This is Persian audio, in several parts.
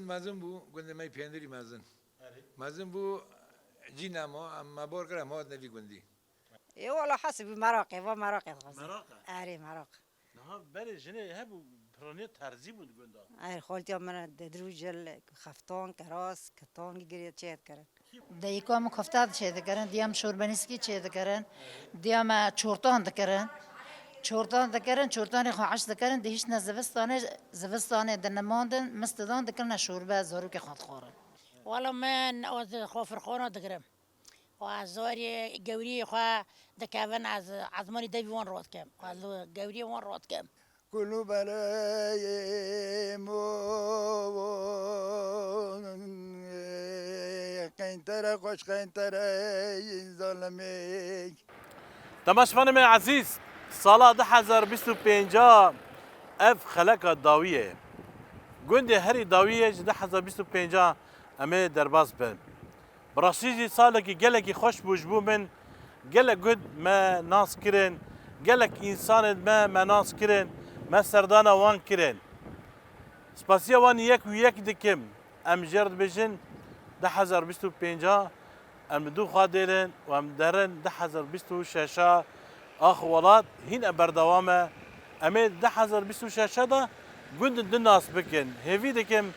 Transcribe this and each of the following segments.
گند مازن بو گند مای پیندری مازن مازن بو جینا ما بور کرد ما نبی گندی اي والله حسب مراقي ومراقي غزة مراقة اري مراق نه بله جنه هبو پرانی ترزی بود گنده اري خالتي من دروجل خفتان كراس كتان جريت شيت كرن دیکام کفتاد چه دکرن دیام شوربنیسکی چه دکرن دیام چورتان دکرن چورتان خو عش دکرن دهیش زوستانه دنماندن مستدان دکرن شوربه زارو که خود خورن والله من از خوفر خورا دقرم و از زاری جوری خوا دکاون از عزمانی دوی وان رود کم از جوری وان رود کم کلو برای مو قینتره خوش قینتره ظالمی تماشفان من عزیز سال 2025 اف خلق داویه گنده هری داویه 2025 امه درباز بن براسیجی ساله کی گله کی خوش بوجبو من گله گد ما ناس کرن گله انسان ما ناس کرن ما سردان وان کرن سپاسیا وان یک و یک دکم ام جرد بجن 2025 ام دو خادرن و ام درن 2026 اخ ولاد هین بردوامه امه 2026 دا گند دناس بکن هیوی دکم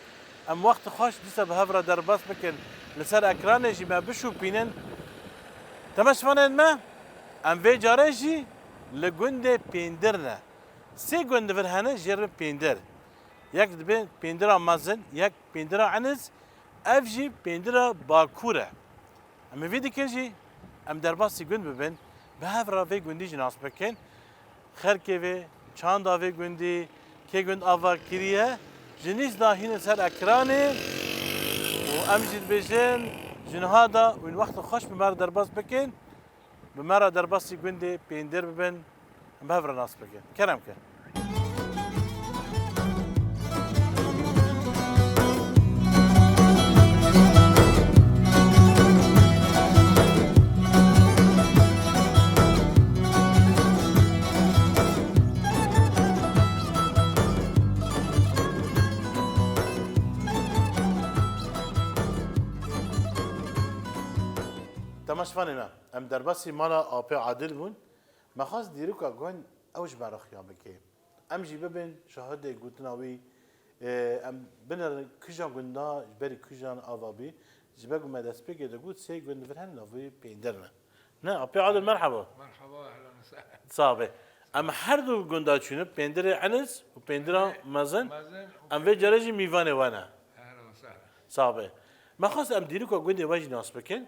ام وقت خوش دیسه به هفره درباس بکن لسر اکرانه جی ما بشو بینن تماشفانن ما ام وی جاره جی لگند پیندرنه سه گند فرهنه جرب پیندر یک دبین پیندرا مازن یک پیندرا عنز اف جی پیندرا باکوره اما وی دیکن جی ام درباسی گند ببین به هفره وی گندی جناس بکن خرکه وی چاندا وی گندی که گند آوا کریه جنیز داهین سر اکرانه و امجد بجن جنها دا و این وقت خوش بمار درباس بکن بمار درباسی گنده پیندر ببین بهفر ناس بکن کرم که تماشفانه ام درباسی مالا آپی عادل بون مخواست دیرو که گوین اوش برا خیام بکی ام جی ببین شاهد گوتناوی ام بنر کجان گندا بری کجان آوابی جبگو مدرس بگه دو گوت سی گند فرهن ناوی پیندرنا نه آپی عادل مرحبا مرحبا اهلا وسهلا صابه ام هر دو گندا چونه پیندر عنز و پیندر مازن مازن ام وی جرجی میوانه وانا اهلا وسهلا صابه مخواست ام دیرو که گنده واجی ناس بکن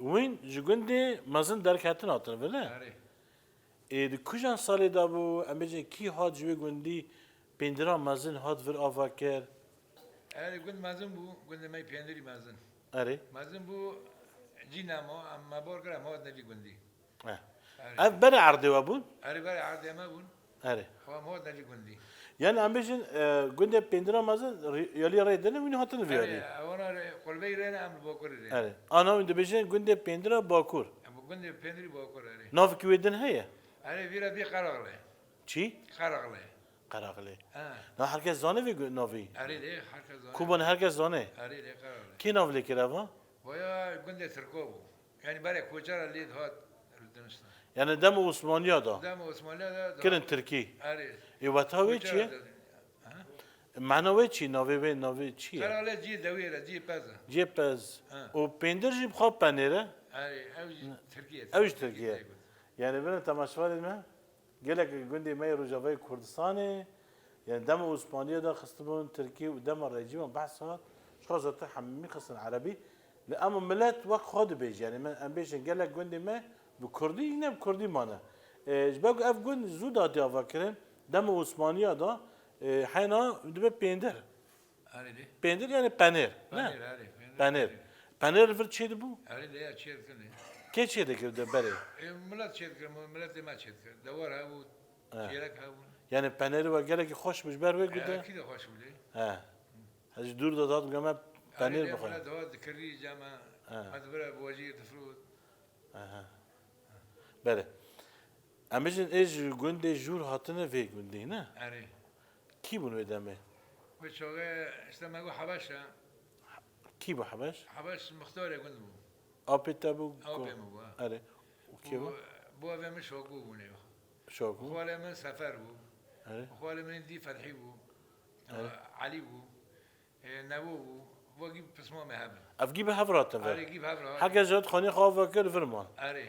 وين جوندي مازن درك هاتن هاتن ولا؟ اره د کجان سالی دا بو امبیجن کی هات جوی گندی پیندرا مازن هات ور آفاکر اره گند مازن بو گند مای پیندری مازن اره مازن بو جینا ما بور کرد ما نبی گندی اف بره عرضه و بون اره برای عرض ما بون اره خوا ما نبی گندی یعنی امبیجن گندی پیندرا مازن یالی رای دنه وین هاتن ویاری اره اونا قلبی رنه ام باکر رنه اره آنا وین دبیجن گندی پیندرا باکور گند پیندری باکر اره ناف کی ودن هیا اره ویرا بی قراغله چی قراغله قراقله اه نه هرکس زانه وی نافی اره ده هرکس زانه کوبان هرکس زانه اره ده قراغله کی ناف لیکره وا ویا گند ترکو بو یعنی برای کوچر لید هات دنستان یعنی دم عثمانیا دا دم عثمانی دا کرن ترکی اره ایواتاوی چیه معنوی چی ناوی چیه قراغله جی دویره جی پزه جپز و پیندر جیب خواب پنیره اره اوج ترکیه اوش ترکیه یعنی بنا تماشوار ما گله که گندی می روجاوی کردستانه یعنی دم عثمانیه دا خستبون ترکی و دم رجیم بحث ها شخص حممی خصن عربی لأما ملت وقت خود بیج یعنی من ام بیشن گله گندی ما بکردی اینه بکردی مانه جباگ اف گند زود آتی آوا کرن دم عثمانیه دا حینا دبه پیندر اره ده پیندر یعنی پنیر نه پنیر اره پنیر پنیر ور چی بو اره ده چیز کنه کی چی کرده بره ملت چیز کنه ملت ما چیز کنه دوار ها بود چیرک ها بود یعنی پنیر و گله که خوش مش بر بگوده اكيد خوش بوده ها هج دور دادات گما پنیر اره بخوام ملت دوار ذكري جامع مدبره بوجيه تفرود بله امیشن ایج گنده جور هاتنه وی گنده نه اره کی بونو ادامه وشاقه اشتماغو حبشه کی با حبش؟ حبش مختار گند بو آبی تبو آبی مو با آره و کی با؟ بو اوه شاقو بونه شاکو خواله من سفر بو آره خواله من دی فتحی بو آره. علی بو نبو بو وگی پسما مهبن افگی به هفرات آره نفر گیب هفره حق جات خانی خواه کرد فرمان آره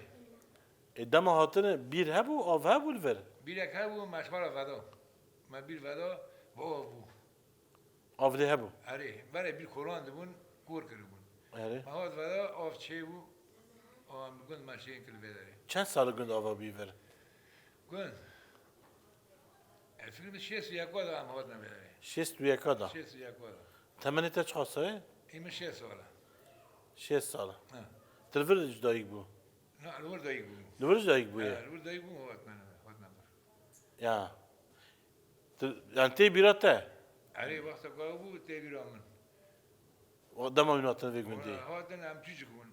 دم هاتن بیر هبو آف هبو الفر بیرک هبو مشوار ودا ما بیر ودا با آب بو آف ده هبو آره برای بیر قرآن دبون گور کرده بون آره ما هات ودا آف چه بو آم گند ماشین کل بداره چند سال گند آوا بیور گند فکر شیست و یک وادا هم هات نمیداره شست و یکا دا شیست و یک وادا تمنی تا چه خاصه؟ این شیست ساله شست ساله نه تلفر جدایی بو نه الور دایی بود نور جدایی بویه الور دایی بود هات نمیداره یا yani تی بیراته آره وقتا کار بود تیبی رامن و دم آمیناتن وی گندی هاتن هم چیچ کن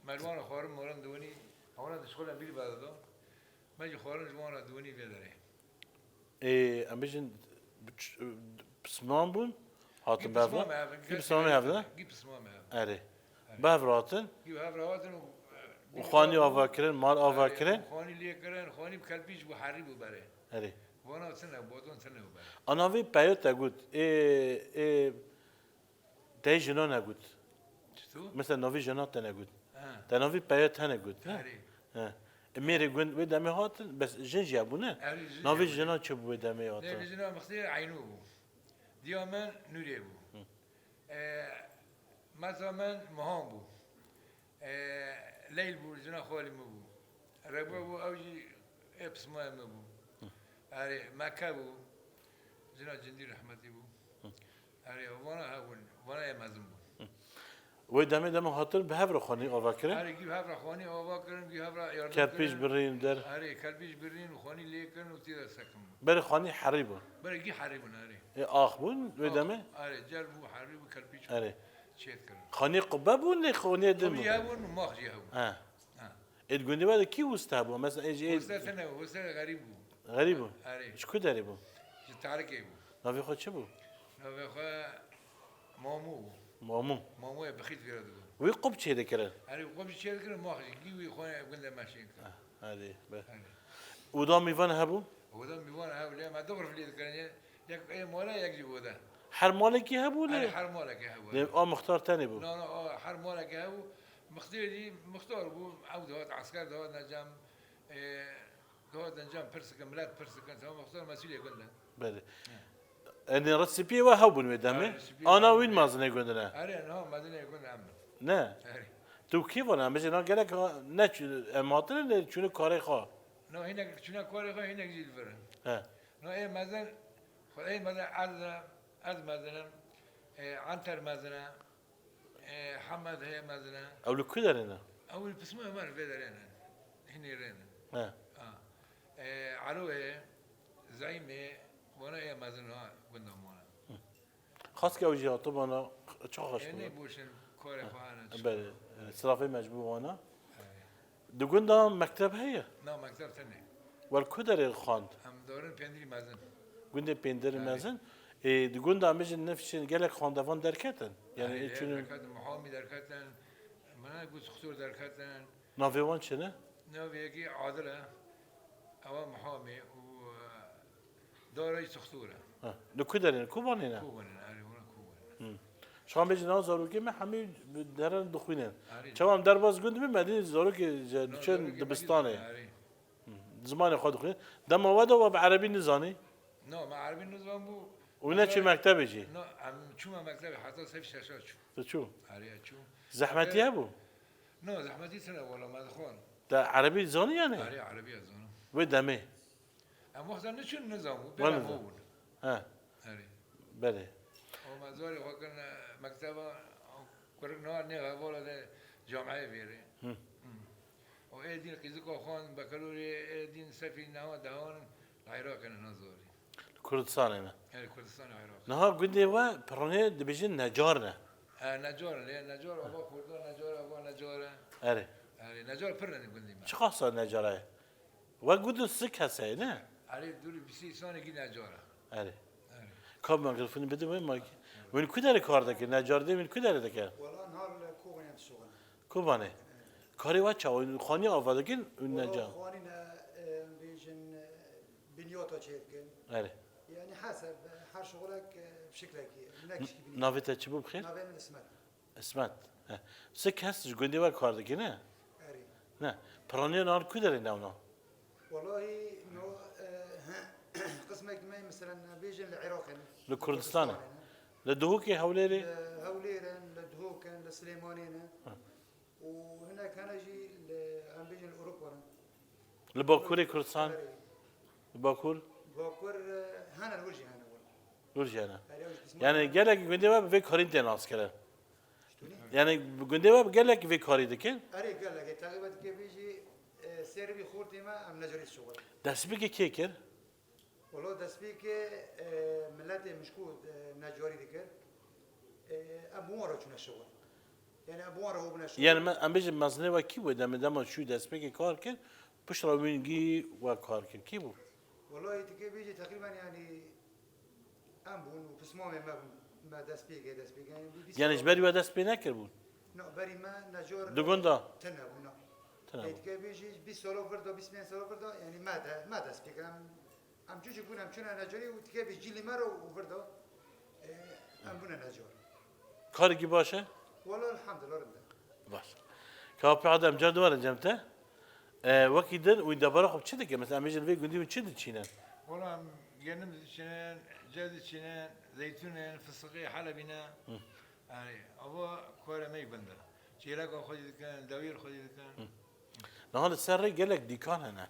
ملوان خارم مورن دونی اونا دشخل بیل بعد دا ماجی خارم جوان دونی بداره امیشن پسمان بون هاتن بافلا کی پسمان هفته؟ گی پسما مه آره بافراتن گی هفره هاتن و خانی آوا کردن مال آوا کردن خانی لیه کردن خانی کلپیش بو حری بو بره آره وانا سنه بودن سنه بو بره آنها وی پیوت تگود تی جنا نگود چطور؟ مثلا نوی جنا تنگود ها تا نوی پیوت تنگود آره میری گند و دمی هاتن بس جنجی ابونه آره جنجی نوی ابونه. جنا چه بود دمی نه هاتن بجنا مختار عینو بو دیامن نوری بو مثلا من مهام بو لیل بو جنا خالی مو بو ربا بو اوجی ابس ما بو آره مکه بو جنا جندی رحمتی بو آره وانا هون وانا مزم بو و دمی هاتن به هفر خانی آوا کردن آره گیب هفره خانی آوا کردن گیب هفره یاردم کرپیش کردن. بریم در آره کلبیش برین و خانی لیه کردن و تیرا سکم بو بر خانی حری بون برای گی حری بون آره آخ بون و دمی آره جل بو حری بو کلبیش آره چیت کردن خانی قبه بون نه خانی دم خبی هبون و ماخجی هبون اه اد گندی بعد کی وسته بو مثلا ایجی حسن نه حسن غریب بو غریب بون آره چکو داری بون تارکی بو نوی خود چه بو نو خواه مامو بو مامون مامو بخیت ویرد بو وی قب چه دکرن آره قبی چیت کردن ماخجی گیوی خانه گنده ماشین کردن آره به آره و دام میوان هبو ودا میوان هاولی ما دور فلید کردن یک مولا یک جی بوده هر مالکی هبو آره نه هر مولا که هوا آ مختار تانی بو نه نه هر مولا که هوا مختار دی مختار بو عود هات عسكر هات نجام هات نجام پرسکن ملت پرسکن تمام مختار مسئولیه گنده بله ان رسیپی و هبون و دمه رسیپی انا و وین مازنه گندنه آره نه مدنه گنده امن نه آره تو کی وانا مثلا گلک نه اماتن نه چون کاری خوا نه هناك شنو كوري خو هناك جيل فرن ها نه ايه مثلا خدای مثلا از مثلا عنتر مثلا حمد هي مثلا او لو كدرنا اول بسمه ما في درينا هني رينا ها عروه زعيمه وانا ايه مثلا قلنا مونا خاص که اوجی طبعا چه خوش يعني بود بوشن كوري خو انا بله صرافی مجبور وانا دو گندا مکتب هيا نا مكتب ثاني والكدر الخاند هم دورن بيندري مثلا گند پیندر مازن دو گندا مجن نفسین گلک خاندوان درکتن یعنی چون دركات محامي دركاتن ما قلت خطور دركاتن ناویوان چنه نو يجي عادله او محامي و داري سخطوره لو كدرنا كوبانينا كوبن انا ولا كوبن شام بيجي نازارو که من همه درن دخوینن آره. چون در باز گند می مدین زارو که چون داري دبستانه آره. زمان خود دخوین دم ودا و بعربی نزانی نو ما عربي نظام بو و نه چی مکتب جی نو عم شو ما مكتب حتى صيف شاشات شو تو چو عليها شو زحمتی ابو نو زحمتي سنه ولا ما دخون تا عربی زانی یعنی علي عربي اظن و دمه ام وقت نشو النظام ولا بلا نظام. مول ها علي بله وما زوري وكان مكتبه كرنا نيغا ولا جامعه بيري و دين قيزكو خان بكالوري دين سفي نهو دهون العراق انا نزوري کردستان نه يعني كردستان العراق نه گندی و پرونه دبیجن نجارنه نجار ليه نجار ابو خردو نجار ابو نجار اره يعني نجار فرن قندي ما چه خاصه نجاره و گود سک هسته نه علي دوري بسي سنه جي نجار اره کام مغرفونی بده وين ما وين كدار کار دکه نجار دی وين كدار دکه والله نهار كوغن الشغل کوبانه کاری وا چاو خانی آواده کن اون نجار خوانينا بيجن بنيوتو تشيفكن آره يعني حسب هر شغلك بشكلك نكش نافته چی بود بخیر نابين اسمك اسمت سک هستش گندی وا کار دکه نه اري نه پرانی نار کدار نه والله انه قسمك ما مثلا بيجن العراق لكردستان لدهوكي هوليري هوليرا لدهوكا لسليمانينا وهنا كان يجي عم بيجي لاوروبا لباكوري كردستان باكور باكور هنا الوجه هنا ورجعنا يعني قال لك جندي في كارين تناس كده يعني جندي قال لك في كاري دكين اري قال لك تقريبا كيف يجي سيربي خورتي ما ام نجري الشغل دسبيك كيكر والله دسبيك ملاتي مشكود نجاري ديكر ابواره شنو الشغل يعني ابواره هو بنا الشغل يعني ما ام بيجي مزنه وكي ودا مدام شو دسبيك كار كن بشرا وينجي وكار كن كيبو والله كيف يجي تقريبا يعني امبون وبسمامي ما دسبيك يعني جبري ودسبي نكر بون نو بري ما نجار دغوندا تنه بونا تنام كيف يجي 20 سولو فردا 20 سولو فردا يعني ما دسبيك ام جوجي بونا ام شنو نجاري وكيف يجي لي مره وفردا ام بونا نجار كارجي باشه والله الحمد لله رب باش كابي عدم جد ولا جمته وكي دن وين برا خب تشدك مثلا ميجن في جندي وتشد تشينان والله جنم شنان جاد شنان زيتون فسقي حلبنا يعني أبو كوره ما يبندر شيراك خدي كان دوير خدي كان نهار السر قال لك دي كان هنا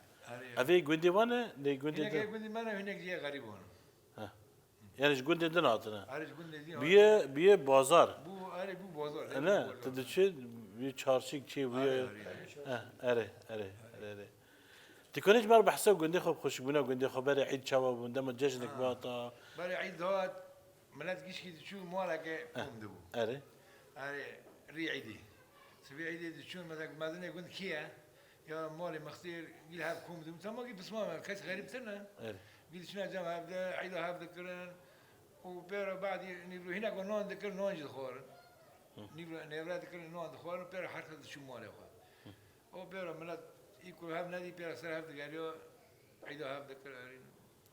افي جندي وانا دي جندي هناك جندي ما هناك جي غريبون يعني جندي دناتنا عارف جندي دي بيه بازار بو عارف بو بازار انا تدشي بيه چارشيك شي بيه اره تكونش بار بحسب جندي خب خوشبونه جندي خبر عيد شباب وندم جشنك باطا بري عيد هات ملات كيش شو مالك قوم دبو اره ري عيدي سبي عيدي شو مثلا مازن يقول كيا يا مالي مختير قيل هاب كوم دبو تما قيل بس ما كاس غريب سنه اره قيل شنو جام هبدا عيد هاب ذكرن وبيرا بعد نيرو هنا قلنا ذكر نونج الخور نيرو نيرو ذكر نونج الخور بيرا حركه شو مالي خور او بيرا ملات يكون هاب نادي بيرا سر هاب قالوا عيد هاب ذكر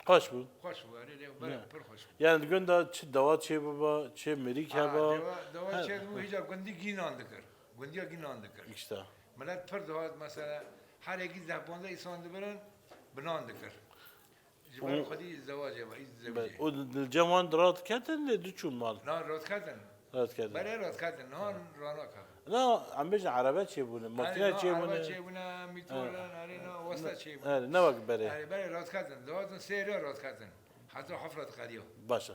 خوش بود خوش بو عليه بر خوش يعني تقول ده چه دوات چه بابا چه مریک هبا دوا چه بو هیچ گندی گینان دکر گندیا گینان دکر اشتا ملت پر دوات مثلا هر یکی زبانده ایسان دبرن بنان دکر جبر خودی زواجه و ایز زوجه و الجوان درات کردن دو چون مال نه رات کردن رات کردن برای رات کردن نه رانا کرد لا عم بيجي عربات چه بونه ماکینه چه عربه بونه چه بونه میتورن آره نه وسط چه بونه اه نوک بره آره برای رات کردن دوات سری رات کردن حتی حفرت قدیو باشه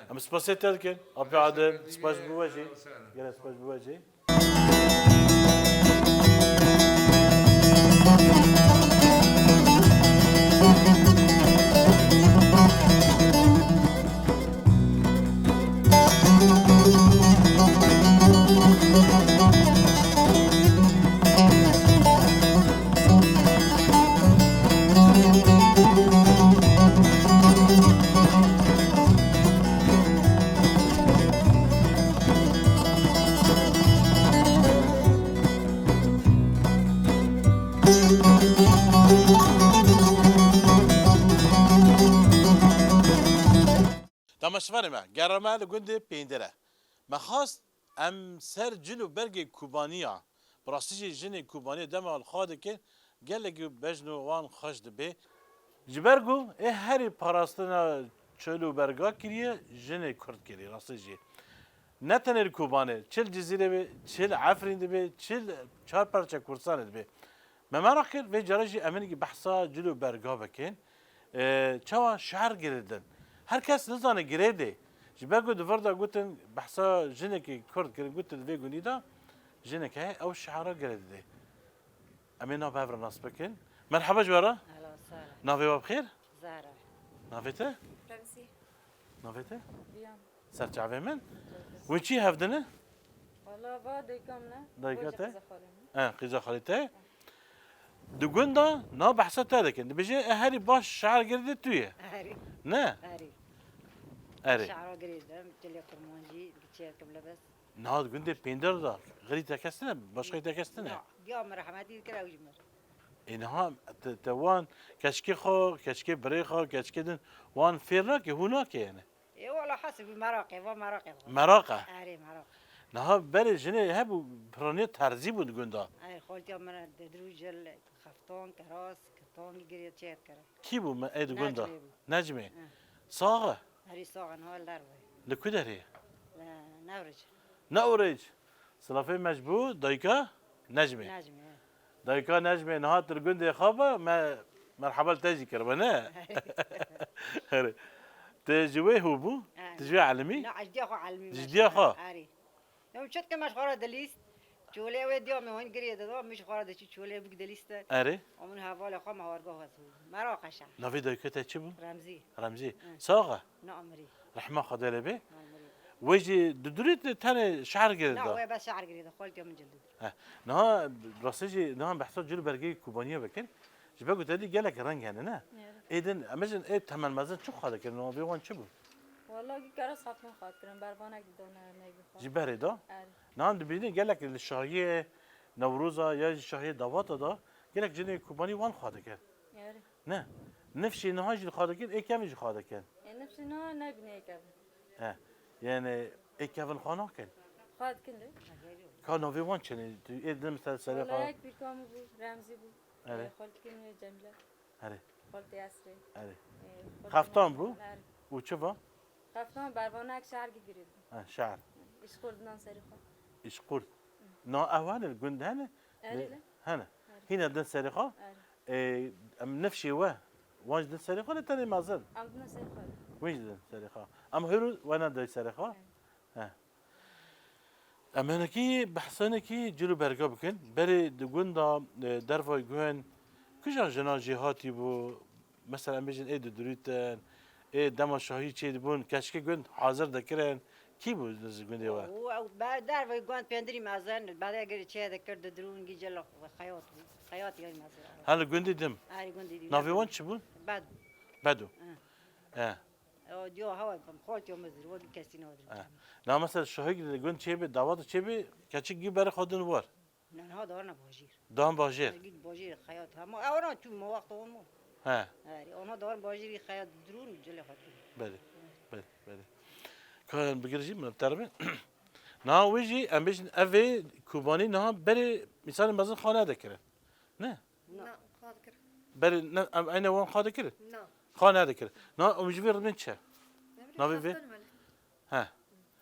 ام سپاسیت کن ابی عادل سپاس بوجی گره سپاس بوجی تماشفر ما گرمه لگنده پیندره مخواست ام سر جلو برگ کوبانیا براستی جن کوبانی دم الخاده که گلگی بجنو وان خوش دبی جبرگو اه هری پاراستنا چلو برگا کریه جن کرد کری راستی جی نه تنر کوبانه چل جزیره بی چل عفرین دبی چل چهار پرچه کورسان دبی ممارا کرد و جراجی امنی که بحثا جلو برگا بکن چوا شعر گردن هر کس نزانه گریده جبرگو دفردا گوتن بحثا جنکی کرد کرد گوتن وی گونیدا جنک هی او شعرا گرده امینا بافر ناس بکن مرحبا جوارا اهلا وسهلا نافي بخير زهرة نافيته رمسي نافيته بيان سرچ عوی من و چی هفدنه والله بعد كاملة دايقاته قيزا خالته دگوندا نا بحثا تاده کن بجه هری باش شعر گرده تویه هاري نه هاري اره شعرها گریدم تلی کرمانجی چه کم لبس نهاد گنده پیندر دا غری تکستنه باشقی تکستنه نه یا مرحمتی کرا وجمر اینها توان کشکی خو کشکی بری خو کشکی دن وان فیرنا که هونا که یعنی ای والا حسب مراقه و مراقه مراقه اره مراقه نها بری جنه هبو پرانی ترزی بود گنده اره خالتی من دروجل خفتان کراس کتان گرید چه کرا کی بود من اید گنده نجمه بود. نجمه ساغه هری ساقن هال در وی لکودری نورج نورج سلافه مجبور دایکا نجمه نجمه دایکا نجمه نها تر گنده خوابه ما مرحبا تجي كربنا تجوي هو بو تجوي عالمي نه اجدی خو علمی جدی خو؟ اره نم چت که مشخوره دلیست چوله و دیام من گرید داد مش خورده چی چوله بگ دلیست اره ومن حوالي خو مهارگاه هست مراقش نافي دایکا تچي بو رمزي رمزي ساغه نعمري رحمه خداله به نعمري ويجي ددريت تاني شعر لا قرد هو بس شعر قريده خالتي من جلد نها راسجي نها بحثات جلو برجي كوبانيه بكن جبا قلت لي جالك رنج يعني نه اذن امجن ايه تمن مازن شو خاله كن نو بيوان شو والله کی کار صاف نخواد کردن بربانک دیدن نمیخواد. جباري ده آره. نان دبيني جالك الشهيه نوروزا يا الشهيه دواتا ده جالك جني كوباني وان خاله كن آره. نه نفشي نهاج خاله كن ايه كم يجي خاله كن این نفسی نه نبینه کردن. ها يعني ايه كيفن خانه كن خواهد کنده. كان نوفي وان شنو ايه دم والله سرقه یک بیرکام بود رمزی بود. آره. خالد کنه جمله. اره خالد یاسری. اره خالد خفتان ناصر. بو؟ آره. وشوفا خفتان بربانک شهر گیرید. شعر ایش خوردن سری خود. ايش قلت نا اوان الجند هنا آره. هنا هنا دن سرقه آره. ام نفشي واش دن سرقه ولا تاني ما زال آمدن سری خود. وين دن سرقه ام هرو وانا دن سرقه ها اما كي بحثنا كي جلو برقا بكن بري دغوندا درفا جوهن كجا جنا جهاتي بو مثلا بيجن ايه دريتن ايه دما شاهي تشي بون كشكي جند حاضر دكرن كي بو جندي وا و بعد در وی گوان پندری مازن بعد اگر چه دکرد درون گی جل خیاط خیاط یعنی مازن هل جندي دم اری گوندی دی نافي وان شبون بعد بدو اه او دیو هوا بم خالتي مزر و کسی نودر نا مثلا شاهي جند چه به دعوت چه به كشكي جي بر خودن وار نه ها دارنا باجیر دام باجر گید باجیر خیاط هم اونا تو مو وقت اون مو ها اری اونا دار باجیر خیاط درون جل خاطر بله بله بله كان بقرجي من التربه نا ويجي ام بيجن افي كوباني نا بري مثلا مازن خانه دكره نه لا خاطر كده بري اين وين خانه كره لا خانه دكره نا ومجبر من شا نبي في ها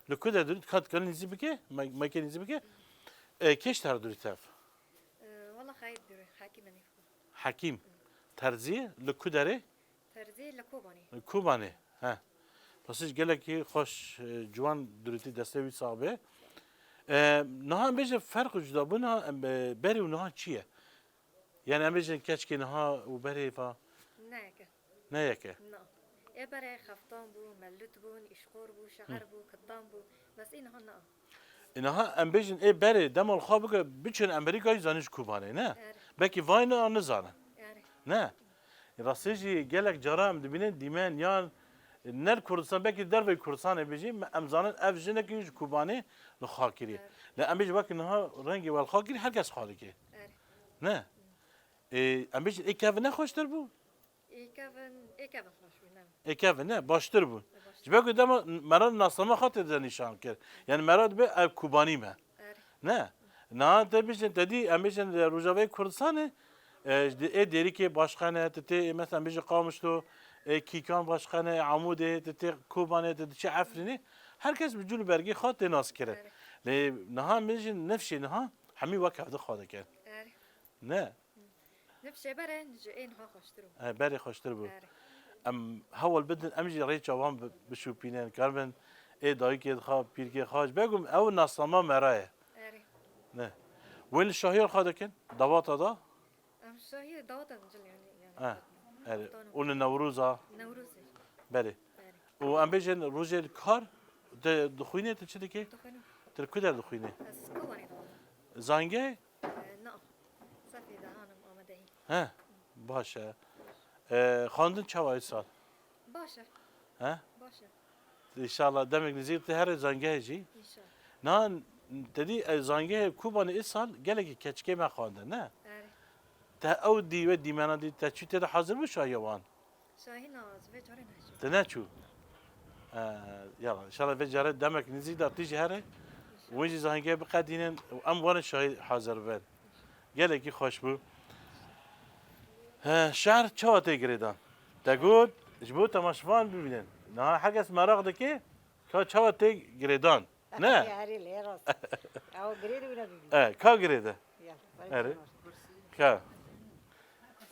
لو كده درت كان نزي بك ما كان نزي بك كيش تر درت تاف والله خايد دوري حكي مني حكيم ترزي لو كدره ترزي لكوباني كوباني ها بس قال لك خوش جوان درتي دستوي صعبه نها بيجي فرق جدا بنا بري ونها چيه يعني بيجي كشكي نها وبري فا نايكه نيك لا إبرة خفتان بو ملوت بون إشقور بو شعر بو كتان بو بس إنها نا نها ام بيجي ايه بري دم الخابك بيچن امريكا زانش كوباني نه بكي فاينا نزانه يعني نه راسيجي قال لك جرام دبين ديمان يان نر كردستان بكي درب كردستان بيجي امزان اف جنك يج كوباني لخاكري لا ام بيجي وقت انها رنگي والخاكري هركس خالكي يعني نه ام بيجي اي كاف نخوش تربو إيه كافن خوش بنام اي كاف نه باشتر بو جبا قدام مراد ناسما خاطر ده نشان كر يعني مراد به كوباني ما يعني نه نه انت بيجي تدي ام بيجي روجاوي كردستان ای دیری که باشخانه تتی مثلا بیش قامش تو کیکان باشخانه عموده تتی کوبانه تتی چه عفرینی هر کس بجول برگی خاط ناس کرد لی نها میشه نفشی نها همی وقت ده خواده کرد يعني نه نفس إبرة نجي إنها خوش ترو بری خوشتر بود يعني ام هول بدن امجی ری جوان بشوپینن کاربن ای دایی که خواب پیر که خواج بگم او ناسما مرایه يعني نه وین شاهیر خواده کن دوات دا أم شو هي دوتا نجل يعني اره اون نوروزا نوروزي بله يعني و ام بیشن روز کار دخوینه تا چه دیگه تخنو تر کدر دخوینه بس كوباني دوتا زنگه نا صافي ده هانم آمده ها باشه خواندن چه وای سال باشا ها باشا ان شاء الله دمك نزيد هر زنگه جي ان شاء نه تدي زنگه کوبان ایسال گلگی کچکی ما خوانده نه الله آره تا او دی و دی منا دی تا چی تد حاضر بشه یوان شاهین نواز به جاره نشد تناچو يلا ان شاء الله في جارد دمك نزيد تيجي هره ويجي زهنگه بقدينن ام وانا شاهد حاضر بن قال لك خوش بو شعر چا تگریدن تقول جبو تماشفان ببینن نه حاجه مراغ دکی کا چا تگریدن نه هاري ليه راس او قريد ولا بيبي کا گریده يلا اره کا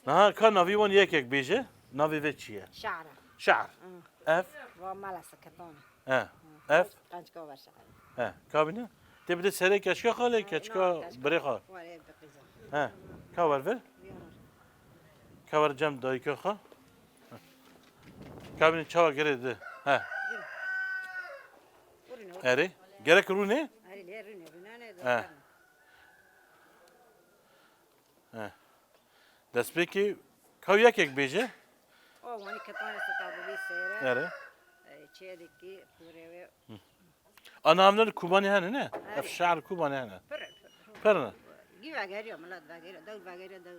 نه کا ناوی ون یک بیجه ناوی و چیه شعره شعر اف ومالا سكتون اف قنج كوبر شعره كابينه تبدأ سري كشكا خالي كشكا بريخا ولا بقيزه كاور فيل كاور جم دايكا خا كابينه چاوا گريد اري گرك رونه هاري ليه رونه دست بکی کاو یک بیجه او ماني كتون استقابلي سيره اره چيدكي پوره انا عملنا كوباني هنا نه اف شعر كوباني هنا فرنا جيب اجاري ملات باغير دور باغير دور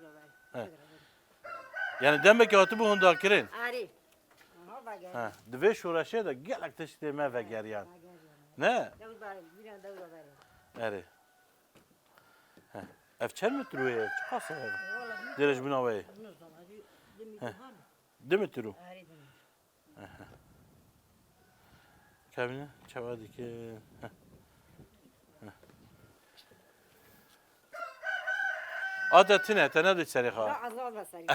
باغير يعني دمك يعتبوا هون ذاكرين هاري هو باغير ها دفي شورشه ده قالك تشتي ما فقريان نه دور باغير بينا دور باغير اره اف كم مترويه خاصه هذا درج بناوي دمترو هاري كابينه شوادي كي عادتنا تنادي سريخا لا الله بسري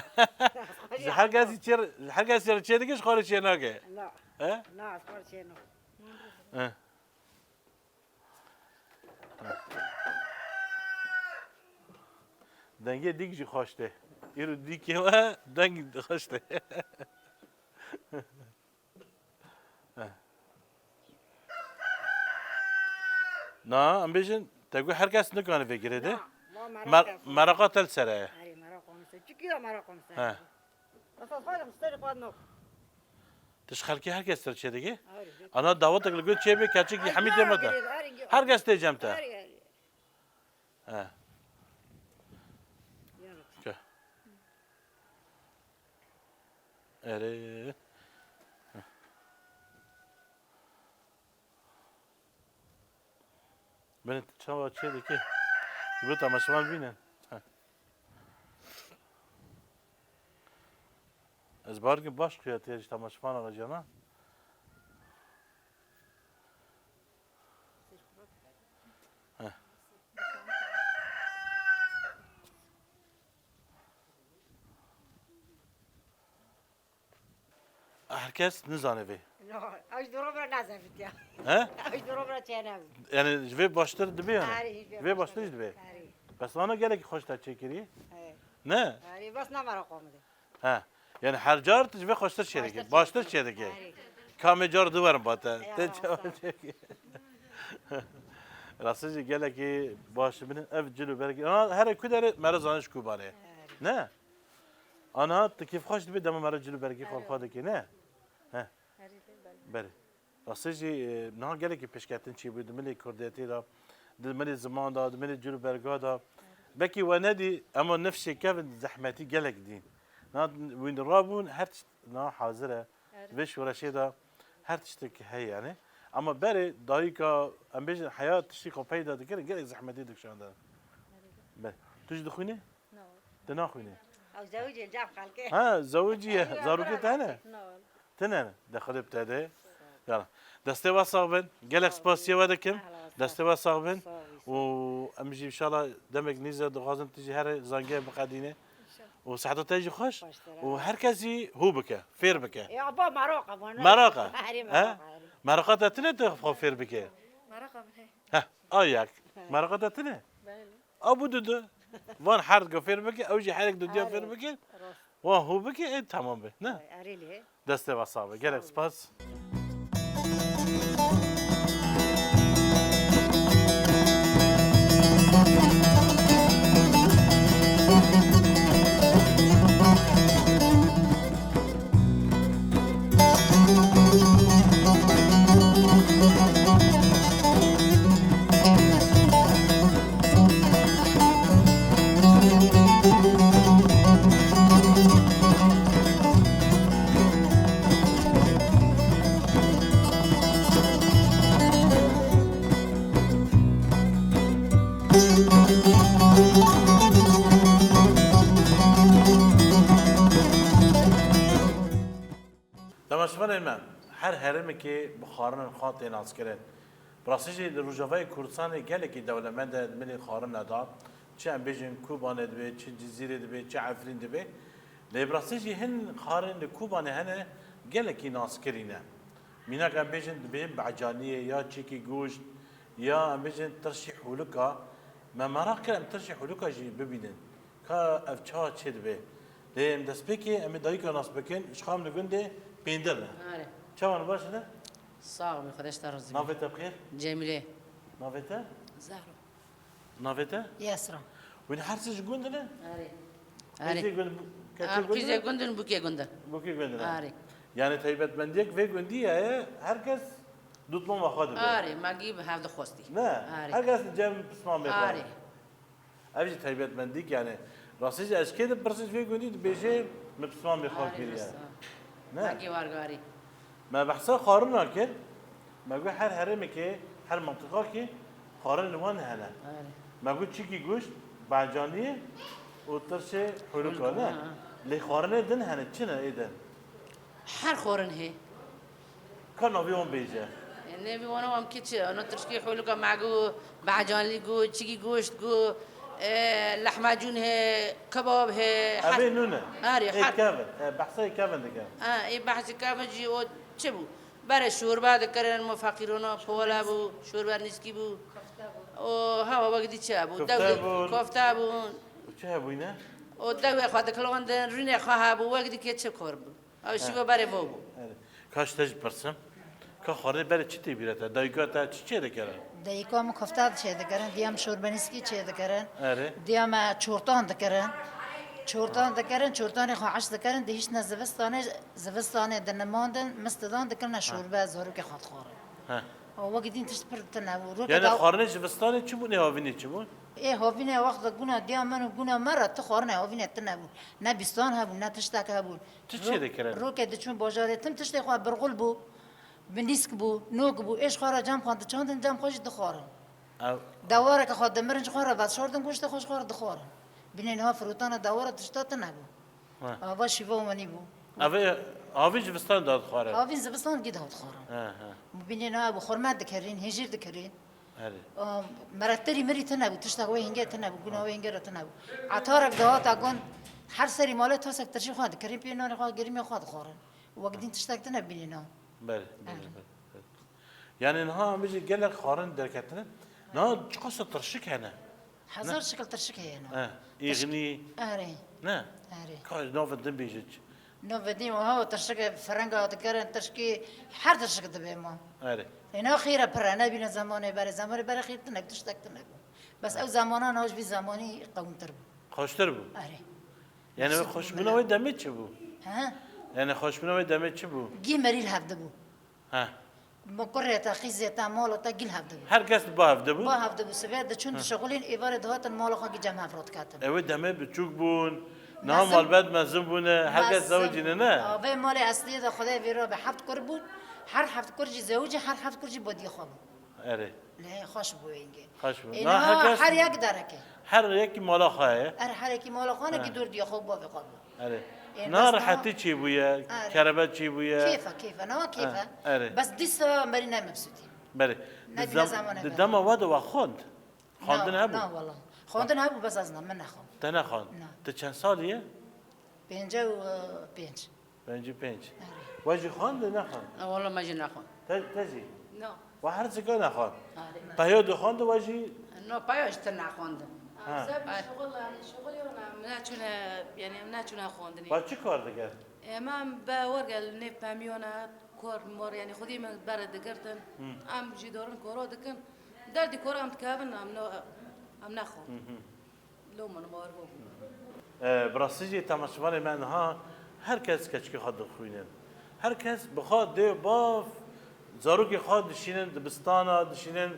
الحلقه يصير شيء دقيش خالص شيء ناقه لا ها لا اصبر شيء دنگه دیگ جی خواسته ایرو دیگه و دنگ خواسته نه ام بیشن تقول هر کس نکنه فکره ده مرقات السره هاري مراقم چیکی مراقم ها بس خودم مستری خود نو تشخل کی هر کس تر چه دیگه هاري انا دعوتك لقيت شيء بكاتشك حميد متى هر کس تجمته هاري ها اره بنت شو چه دیگه بو تماشا ببینن از بارگ باش خیاطی تماشا آقا جانا herkes nizane ve. اش درو برا نزفت يا He? اش درو برا چناز Yani ve başları dibe yani. هاري Ve başları dibe. هاري Bas ona gerek hoş ta çekiri. Ne? هاري بس نمر قوم ده Ha. Yani her car ve hoştur çeyrek. Baştır çeyrek. هاري Kame car duvarım bata. Ya, Te sağ çavar çek. Rasıcı gele ki başı binin ev cülü bergi. Ana her kudere mera zanış kubare. Ne? Ana tekif hoş dibe dama mera cülü bergi kalkadı ki ne? بله راستش نه گله که پیشکتن چی بود ملی کردیتی دا ملی زمان دا ملی جلو برگا دا بکی و ندی اما نفسی که زحمتی گله دین نه وین رابون هر نه حاضره وش ورشی دا هر چیزی که هی یعنی اما بره دایی که ام بیش حیات تشتی که پیدا دکره گله زحمتی دکشان دا بله توش دخونه؟ نه دنا خونه او زوجي الجاب خالك ها زوجي زاروكي تانه نه تنن دخل ابتدى يلا دستي وصابن قالك سباسيا ودكم دستي وصابن وامجي ان شاء الله دمك نيزه دغازم تجي هر زنقه بقدينه وساعته تجي خوش وهركزي هو بك فير بك يا ابا مراقه مراقه هاري ها مراقه مراقه تنه تخو فير بك مرقم هي ها اياك مراقه تنه بله ابو دودو وان حرق فير بك او جي حرق دودو فير بك وهو بك تمام به نه هاري ليه دسته وصابه قالك سباس تماشاگر من هر هرمی که بخارن خاطر ناز کرد براسیجی روجاوای کردستان گله که دولتمند ملی خارن نداد چه ام بیشن کوبانه دبی چه جزیره دبی چه عفرین دبی لبراسیجی هن خارن کوبانه هنه گله که ناز کرینه مینا کم بیشن دبی بعجانیه یا چیکی گوشت یا ام بیشن ترشی حلوکا ما مراقب ام ترشی حلوکا جی ببینن که افچا چه دبی لیم دست بکی ام دایکا ناس بکن اشخام نگونده پیندرنه آره چون باشه نه صاحب خودش ترزی نافته بخیر جمیله نافته زهرا نافته يسرا وين حرسش قندنا آره كيف آره قند پیزه گندن بوکی گندن بوكي قندنا آره يعني تيبت منديك في قندية هركز دوت ما خاطر آره مگی به هفته خواستی لا آره هركز جم بسمام بيخوان آره أبيج تيبت منديك يعني راسيج أشكال برسيج في قندي بيجي بسمام بيخوان آره كيريا بس لا مگی وارگاری ما بحثا خارنا كده ما قول هر هرمي كي هر منطقة كي خارن وان هلا آره ما قلت شيكي جوش بعجانية وترشي حلوكا لا اللي خارنة دن هنا تشنا إيه دن هر خورن هی كانوا بيوم بيجا نبی وانا هم کیچه انا ترشکی حلو که معگو بعجانی گو چیگی گوشت گو لحمه هي كباب هي أبي نونا آره إيه حد كافن بحثي كافن دكان ای بحث کافه جی او چه بو برای شوربه دکرن ما فقیرونا پولا بو شوربه نیسکی بو او هوا وقتی چه بو كفتة بون. کفته بو وشو هبوينا او دوی خواهد کلوان دن رینه خواه بو وقتی که چه کار بو او شیگو برای بو كاش تج برسم كخارج بري چتي بيرتا دايقاتا چي دكرن دایکام کفتاد چه دکرن دیام شوربنیسکی چه دکرن آره دیام چورتان دکرن چورتان خو عش دکرن دهیش نه زوستانه دنماندن مستدان دکرن شوربه زارو که خود خوره ها او وقتی تشت پر تنو رو يعني که خارج بستاني چو بني هاويني چو بون ايه هاوینه وقت گونا دیام منو گونا مرا تو خورنه هاوینه تنو نه بیستان هبو نه تشتک هبو چی دکرن؟ رو که دچون باجاره تم تشت خو برغل بو بنیسک بو نوک بو ايش خورا جام خواند چاندن جام خوش دخوره او دواره که خود دمرنج خوره بعد شوردن گوشت خوش خوره دخوره بینین ها فروتان دواره تشتات نبو آوا شیوا منی بو اوي اويج بستان داد خارج آوین زبستان گید هات خوره ها بینین ها بو خرمت دکرین هجیر دکرین آره مرتری مری تنبو تشتا وی هنگه تنبو گنا وی هنگه تنبو عطارک دهات اگون هر سری ماله تاسک ترشی خواهد کریم پیانار خواهد گریم خواهد خورن وقتی تشتاک تنب بینین ها بله يعني انها بيجي قال لك خارن دركتنا نا قصة ترشك هنا هزار شکل ترشک هینا يغني آره نا آره كاج نوف الدم بيجي نو بدیم ها ترشک فرنگا دکرن ترشکی هر ترشک دبی ما آره اینا خیره پرانه بین زمانه برای خیر تنگ تشتک تنگ بس او زمانان هاش بی زمانی قوم تر بو خوشتر بو آره يعني خوش منو وين دمت بو ها يعني خوش منو وين دمت بو گی مریل هفته بو ها مقرره تا خیزه تا مال تا گیل هفته بو هر کس با هفته بو با هفته بو سبب چون شغلین ایوار دهات مال خو کی جمع افراد کاتن اوه دمه بچوک بون نه مال بعد مزم بونه هر کس زوجینه نه آبه مال اصلی دا خدای ویرا به هفت کر بود هر هفت کرجی زوجی هر هفت کرجی بودی خواب آره نه خوش بو اینگه خوش بو اینا هر یک داره که هر یک مالا خواه هر یکی مال خانه کی دور دی خواب با بخواب آره إيه نه بس راحتی چی بویا آره. کربت چی بویا كيف انا كيف آره. بس ديسا مرينا مبسوطين بله نبي زمانه بله. دم واد و خوند خواندن لا هبو والله خواندن هبو بس ازنا من نخوام تا نخوان نه. تا چند سالیه؟ بينجا و بينج پنج واجی خواند نخوان والله ما جي ناخون تجی نو و هر چیکار نخوان آره پیاد خواند واجی نو بايش تنا خوند شغلی مناچونه یعنی مناچونه خواندنی و چی کار دیگر؟ من با ورگل نف پامیونه کار مور یعنی خودی من بر دگرتن ام جدارن کارا دکن دردی کارا ام تکابن ام نخو لو من مار بو براسیجی تماشاوان من ها هر کس کچکی خود خوینن هر کس بخواد دیو باف زاروکی خود دشینن دبستانا دشینن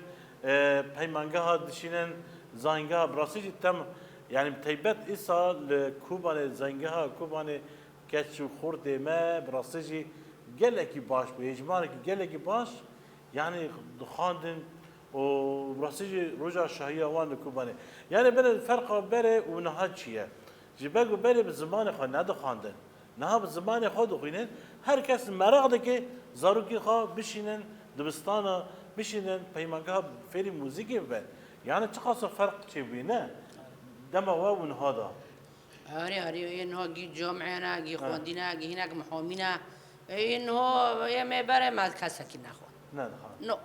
پیمانگه ها دشینن زنگه ها براسیجی تم يعني تيبت إيصا لكوبان زنجها كوبان كاتشو خورد ما براسجي جلكي باش بيجمانك جلكي باش يعني خاندن وبراسيجي رجع شهية وان كوباني يعني بين الفرق بره ونهاد شيء جباقو بره بالزمان خو نادو خاندن نها بالزمان خود خوينن هر کس مرق دکه زاروکی خو بشینن دبستانا بشینن پیمانگاه فری موزیکی ببر يعني تقاس فرق چه بینه دم و ونهادا هاري إنه جي جامعنا جي خواندنا جي هناك محامينا إنه يا ما برا ما كاسكين أخو نه نو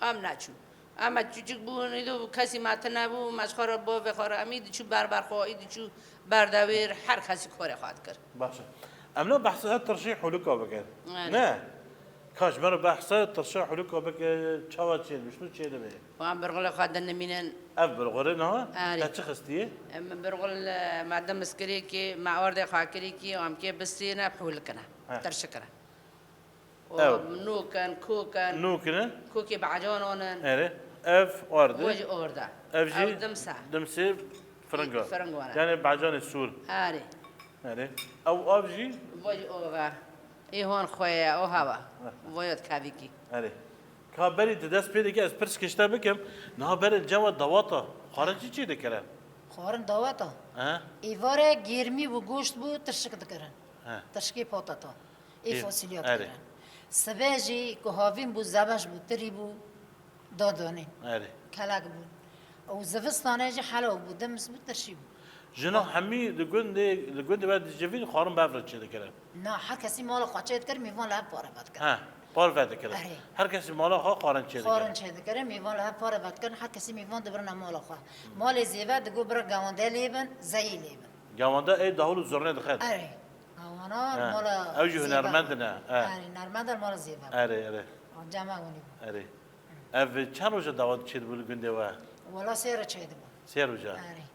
أم ناتشو أما تجيك بون إذا كاسي ما تنابو مشخور بو بخور أميد شو بار خو إيد شو بارداوير هر كاسي خور خواهد كر باشه امنا بحثات ترشيح حلوكا بكر نه كاش مرة بحثات ترشيح حلوكا بكر تشاوات شيء مشنو شيء ده وأم برغل خادنا منن أفبر غرنا تشخصتيه أم برغل معدم مسكريكي مع ورد خاكريكي وأم كي بسينا بحولكنا ترشكنا ونوكن كوكن نوكن كوكي بعجونون أره اف ورد وجه أوردا اف جي دمسا دمسي فرنجا فرنجوانا يعني بعجان السور هاري أره او اف جي وجه أورا إيه هون خويا أو هوا ويد كافيكي أره كابري تدرس بيدك اسبرس كشتا بكم نها بر الجو دواطة خارجي چی دکره خورن دواتا ها ایواره گرمی و گوشت بو ترشک دکرن ها ترشکی پاتاتا ای فاسیلیات آره. کرن سباجی که هاوین بو زبش بو تری بو دادانه أره کلک بو او زفستانه جی حلو بو دمس بو ترشی بو جنا حمي لقون بعد جفين خارم بافرد چی دکره نه هر کسی مال خواچه کر میوان لحب پاره بد کرن ها بار بعد دکره آره. هر کسی مالا خا قارن چی خورن دکره چه دکره میوان لحب پاره بد کرن هر کسی میوان دبرن مال خوا مال زیبا دگو برا گوانده لیبن زی لیبن جوانده ای دهول زرنه دخل اره اوانا مال اوجه هنرمندنا اره نرمند مال زیبا أره جمع ونی أره اف چند روز دعوت چید بول گنده و ولا سير تشيد بو سه روزه اره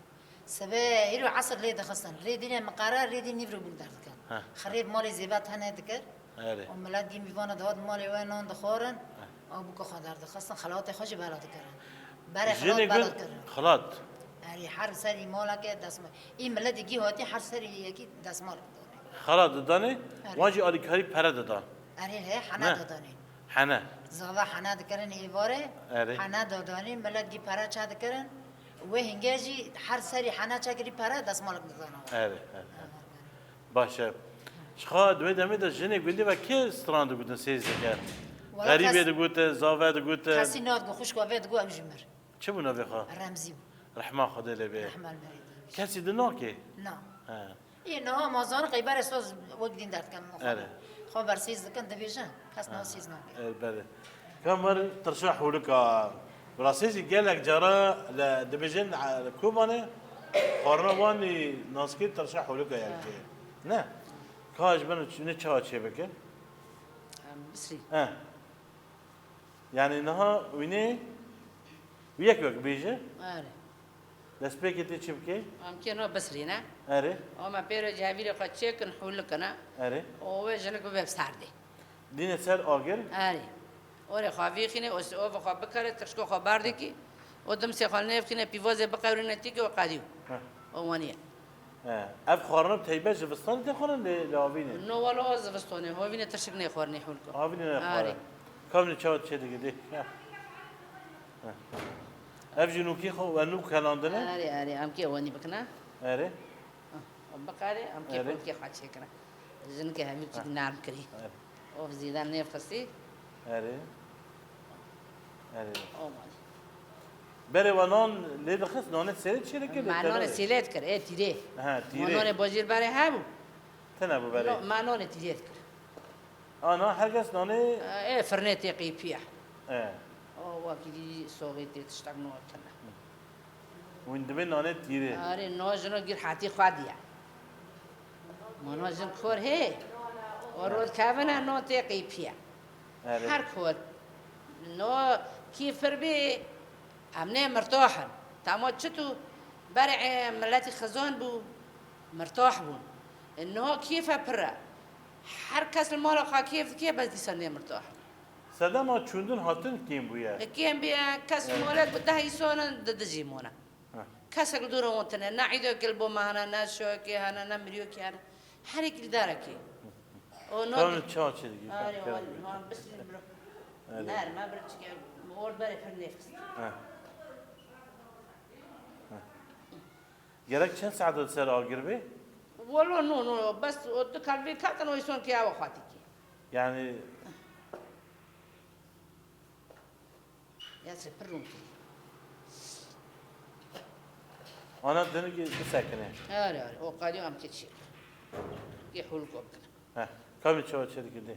سبا هيرو عصر ليد خصن ريدين مقرر ريدين نيفرو بول درد كان خريب مال زيبات هنا دكر أره وملات دي ميفانا دهاد مال وين دخورن او بو خدار دخصن خلاط خوش بلاد كرن بري خلاط جنه بلاد قل كرن خلاط اره حر سري مالك دسم این ملت گی هاتی حر سري يكي دس مال خلاط دانه واجي آلی کاری پره دادن اره هي حنا داداني حنا زغلا حنا دكرن ايواره آره. حنا داداني ملت گي پرا چا دكرن و هنگاجي حر سري حنا چا گري پرا دس مال دادانا أره باشه شخا دوی دمی دا جنه گنده و که استراند گودن سیزده کرد ولا غریبه کس- دا گوته زاوه دا گوته کسی ناد گو خوش کوه دگو امجمر چه بونا بخوا رمزی رحمه خدا لبه رحمه المريد کسی دنا که نه ها اینها مازار قیبر اساس وقت درد کم آره. خب بر سیز دکن دبیجن کس نه سیز نه بله كمر ترشح لك براسيسي قالك جرى لدبجن كوبانه قارنا واني ناسكي ترشح لك يعني نه كاج بنو نه چا چه بك بسري اه يعني نها ويني وياك بيجي آره دس بيكتي چبكي أم كي نو بسري نا اره أما بيرو جابير خا تشيك نحولكنا اره أو جنك بيب ساردي دين سر آگر آره اور خوابی خینه او خواب بکره تشکو خبر دی کی ودم سه خال نف خینه پیواز بقورن تیک و قادیو اوانیه اف خارنا بتيبه جبستان تخورن لاوينه نو ولا زفستونه هو وینه تشک نه خور نه حول کو آوینه آره. خارن كم نشاط چه دیگه دی اف جنوکی خو و نو کلاندنه آره ام کی اوانی بکنا اره بقاره ام کی آره. کول کی خاطر کنا جن کے ہمی کی نام کری او زیدان نه فسی اره اره اوانی بره ونان لید خس نانه سرد چیره که معنون سیلت کر ای تیره ها معنون تیره بازیر بره همو تنبو بره معنون تیره کر آنا هر کس نانه ای فرنتی قیپیه اه او وقتی سوقی تشتاق نو کنا وندبه نانه تیره آره نوجنو گیر حتی خادیه منوجن کور هی ورود کابنا نو تقی پیا هر اره کور نو كيف فربي امنه مرتاحا تمام شتو برع ملاتي خزان بو مرتاح بون انه كيف برا هر کس المال خا كيف بس دي سنه مرتاح سدا ما چوندن هاتن کیم بویا كيم بيا كاس مولات بده يسون دجيمونا كاس دور وانتنا نعيدو قلبو معنا ناس شوكي هنا نمريو كي هنا حريك داركي او کام چا چه دیگه آره والله ما بس نار ما برتش اور برای پر نفس گرک چند ساعت دو سر آگر بی؟ والله نو بس دو کلبی کاتن و ایشون که آوا خاطی کی یعنی یا سه پر روم کی آنا دنگی بسکنه آره او قادی هم تیچی یه حل کو بکنه ها کامی چه چه دیگه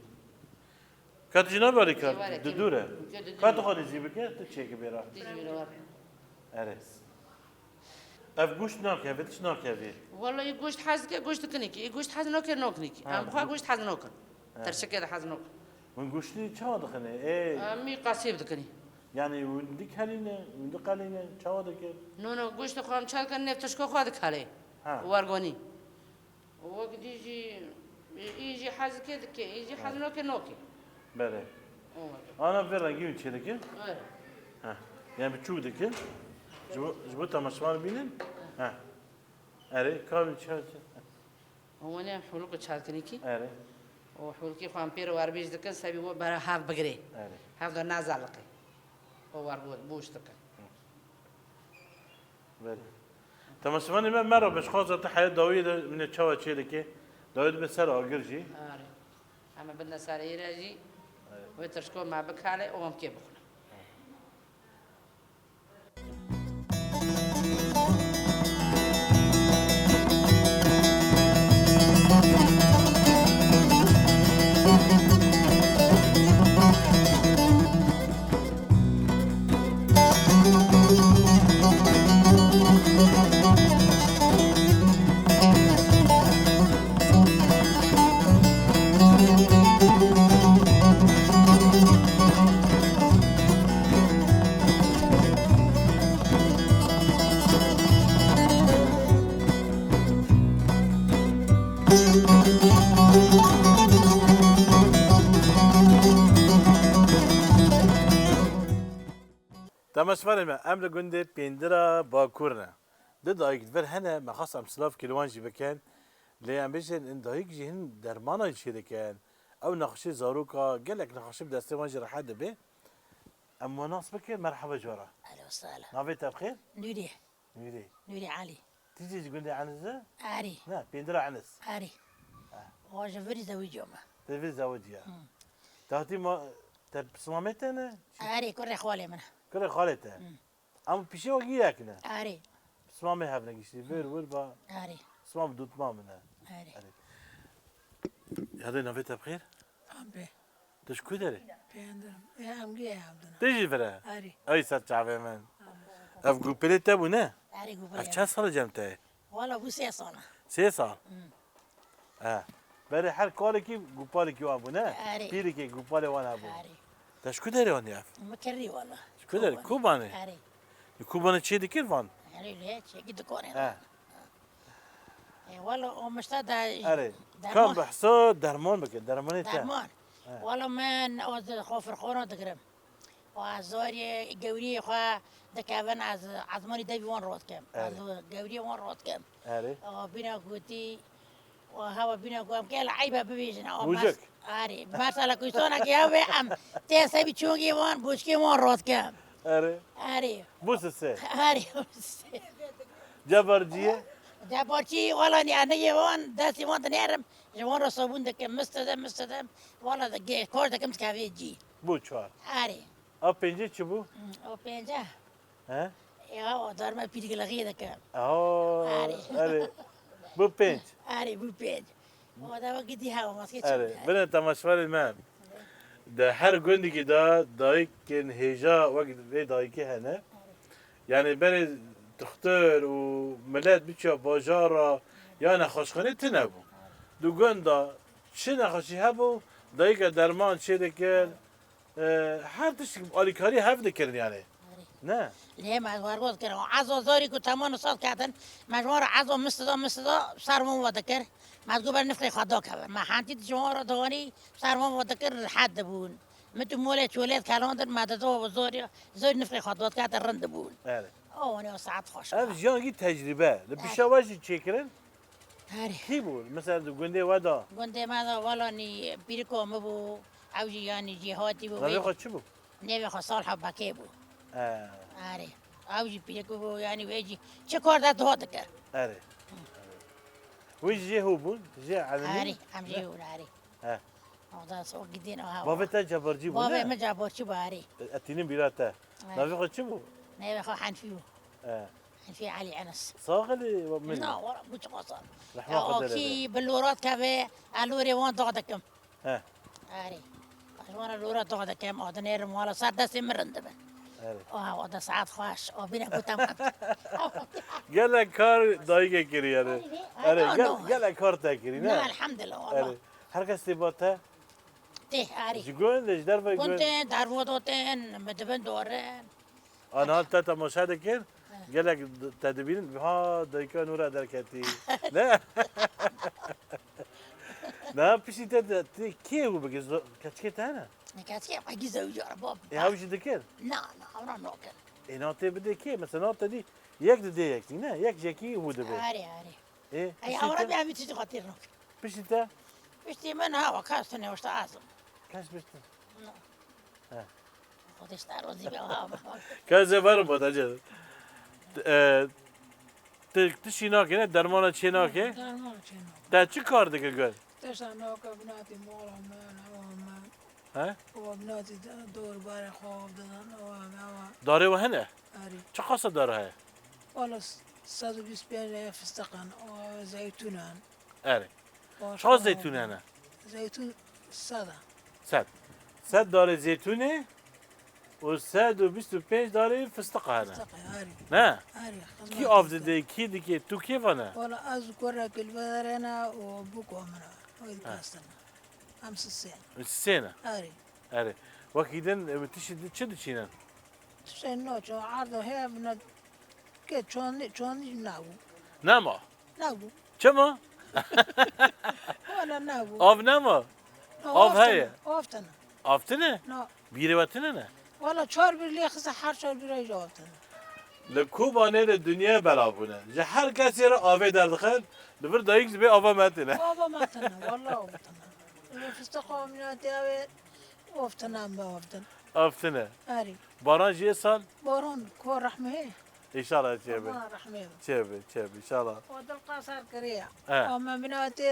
کات جناب علی کار دوره کات خالی زی بگه تو چه که بیرا دیجی بیرا اره اف گوشت ناکه ناکه والله یه گوشت حز که گوشت کنی کی گوشت حز نکر نکنی کی هم بخواه گوشت حز نکن ترشکه حز نکن من گوشتی چه دخنه ای می قاسیب دکنی یعنی وندی کلینه وندی قلینه چه دکه نو گوشت خواهم چال کن نفتش کو خواهد کاله وارگونی وقت ایجی حز که دکی ایجی حز نکر نکی بله آنا برنگی می چه دکه ها یعنی بچو دکه جبو تماشوان بینن ها اره کامی چه هو نه حلو کو چال کنی کی اره و حلو کی خواهم پیر واربیج دکن سبی و برای هاف بگیری اره هاف دو نازالقی و وارگود بوش دکن بله تماشوان من مرا بش خواست حیات داوید من چه چه دکه داوید به سر آگرجی آره اما بدنا ساری راجی و ترشکو ما بکاله و هم کی بخونه تماشوان من امر گنده پیندرا باکورنا ده دایک دور هنه مخص امسلاف کلوان جی بکن لی ام بیشن ان دایک جی هن درمانا جی دکن او نقشه زاروکا گلک نقشه بدسته وان جی راح به اما ناس بکن مرحبا جورا اهلا وسهلا نافيت بخير نوري ميري نوري علي تيجي تقول لي عنزه اري لا بيندرا عنز اري واجا فري زوج يوم تلفي زوجيا تاتي ما تبصمامتنا اري كل خوالي منها كل خالته اما بيشي وقياكنا اري صمامي هبنا قشتي فير وربا اري صمام دوت مامنا اري هذا نافيت بخير أبي تشكو داري بيندرم يا أمجي يا عبدنا تيجي فرا أري اي سات شعبي من اف قبلي تابونا اري اف قبل كم صار جمتاي والله بو 6 سنه 6 صار بري حال كولكي قبالكي وابونا أري. بيركي قبالي وانا ابو اري تشكو داري وني اف مكري والله شكو داري كوباني اري كوباني تشي دي كيفان اري ليه شي قد كوري اه والله ومشتاق اري كان بحصاد درمان بك درماني تا درمان والله من از خوفر خورا دقرم و از زاری گوری خواه دکاون از عزمانی دوی وان رود کم از گوری وان رود کم اري و بینا گوتی و هوا بینا گوام که لعیبه ببیجن بوجك. آری مثلا کویستانا که هوا ام تی سبی چونگی وان بوشکی وان رود کم اري آری بوس السي آری جبرجيه جابارچی والا نی انه وان دستی وان تنیرم جوان را صابون دکم مستدم والا دگه کار دکم سکاوی جی بو چوار آری اب پنجه چی بو او پنجه ها یا دارم پیری لغی دکم اه اري. اري بو پنج آری بو پنج و دا وقتی دی هوا ماسکه اري بنا تماشوار المام ده هر گندگی دا دایکن هجا وقت وی دایکی هنه يعني بري تختار وملات بيتشا باجارة يا نخشخانه تنبو دو گندا چه نخشی هبو دایک درمان چه دکر هر تشک آلیکاری هف دکرن يعني نه ليه ما وارغوت كده عزو زوري كنت تمام صوت كاتن مجموعة عزو مستدا صار مو وذكر ما تقول نفخي خدوك ما حانتي جمهور دواني صار مو وذكر حد بون متو مولات ولاد كالوندر ما تدو زوري زوري نفخي خدوك كاتن رند بون اره او انا ساعات خوش اف جانگی تجربه لبیشا واجی چکرن هاري کی بود مثلا دو گنده ودا قلت ماذا والله اني بيركو مبو عوجي يعني جهاتي نبی بو خود چی بود نبي خو صالح باكيبو اه آره اوجي بيكو يعني ويجي چه کار داد هاتك اره وش جي هو بون جي على آره هم جيو آره اه هذا سوق جديد ها بابا تا جبرجي بون بابا ما جابور شو باري اتينين بيراتا نافي خو تشبو نبي خو حنفيو اه حنفي علي انس صاغلي ومن لا ورا بوش قصر رحمة الله اوكي باللورات كافي الوري وان ضغطكم ها آره وانا اللورات ضغطكم اودنير موالا صار دسي مرندبه اره وهذا ساعات خاش وبينا قلتم قال لك كار دايقه كري اره اره قال لك كار تاكري لا نا الحمد لله اره والله حركة استيباتا تيه آره جيقون ليش دربا يقول كنت تعرفوا دوتين مدبن دورين انا هل تاتا مشاهدة كين قال لك تدبين بها دايكا نورا دركاتي لا لا بشي تاتا كي هو بقى كاتشكيت انا نكاتي باقي زوجي باب يا هاوش دكير لا عمرنا نوكل انا تبدي كي مثلا نوتا دي يك دي يك نا يك جاكي هو دبي آره ايه اي عمرنا بيعمل تيجي خاطر نوكل بشي تا بشتي من هوا كاستني وشتا عازم كاش بشتا خودش تعرضي بها كذا بربط اجل تشي ناكي درمانه چی ناکه؟ درمان چنو تا چی کار دیگه گل؟ تشنا که بناتی مالا من ها؟ و بناتی دور بار خواب دادن و داره و هنه؟ آری چه خاصه داره های؟ والا 125 فستقان و زیتونان اره چه زیتونه نه؟ زیتون 100 صد داره زیتونه و 125 داره فستق هنه فستق آری نه؟ آری کی آف دیده کی دیگه تو کی وانه؟ والا از کره کل بدرنا و بکو منا و کاستنا هم سین سینه آری اره وکیدن تشی چه دچینن؟ تشن نو چون عرض هی من که چونی نبود نما نبود چما؟ والا نبود آف نما آف هیه آفتنا آفتنه؟ نه بیره وطنه نه؟ والا 4 بیر لیخز هر 4 بیر ایجا آفتنا لکوبانه دنیا بلا بونه جه هر کسی را آوه در دخل لبر دایک زبه آوه متنه بابا ماتنا والله آفتنا فستقا مناتی اوه آفتنا هم به آفتنا آفتنه آری باران جه سال بارون کار رحمه انشالله چه به الله رحمه چه به انشالله و دل قصر کریه اه. اما مناتی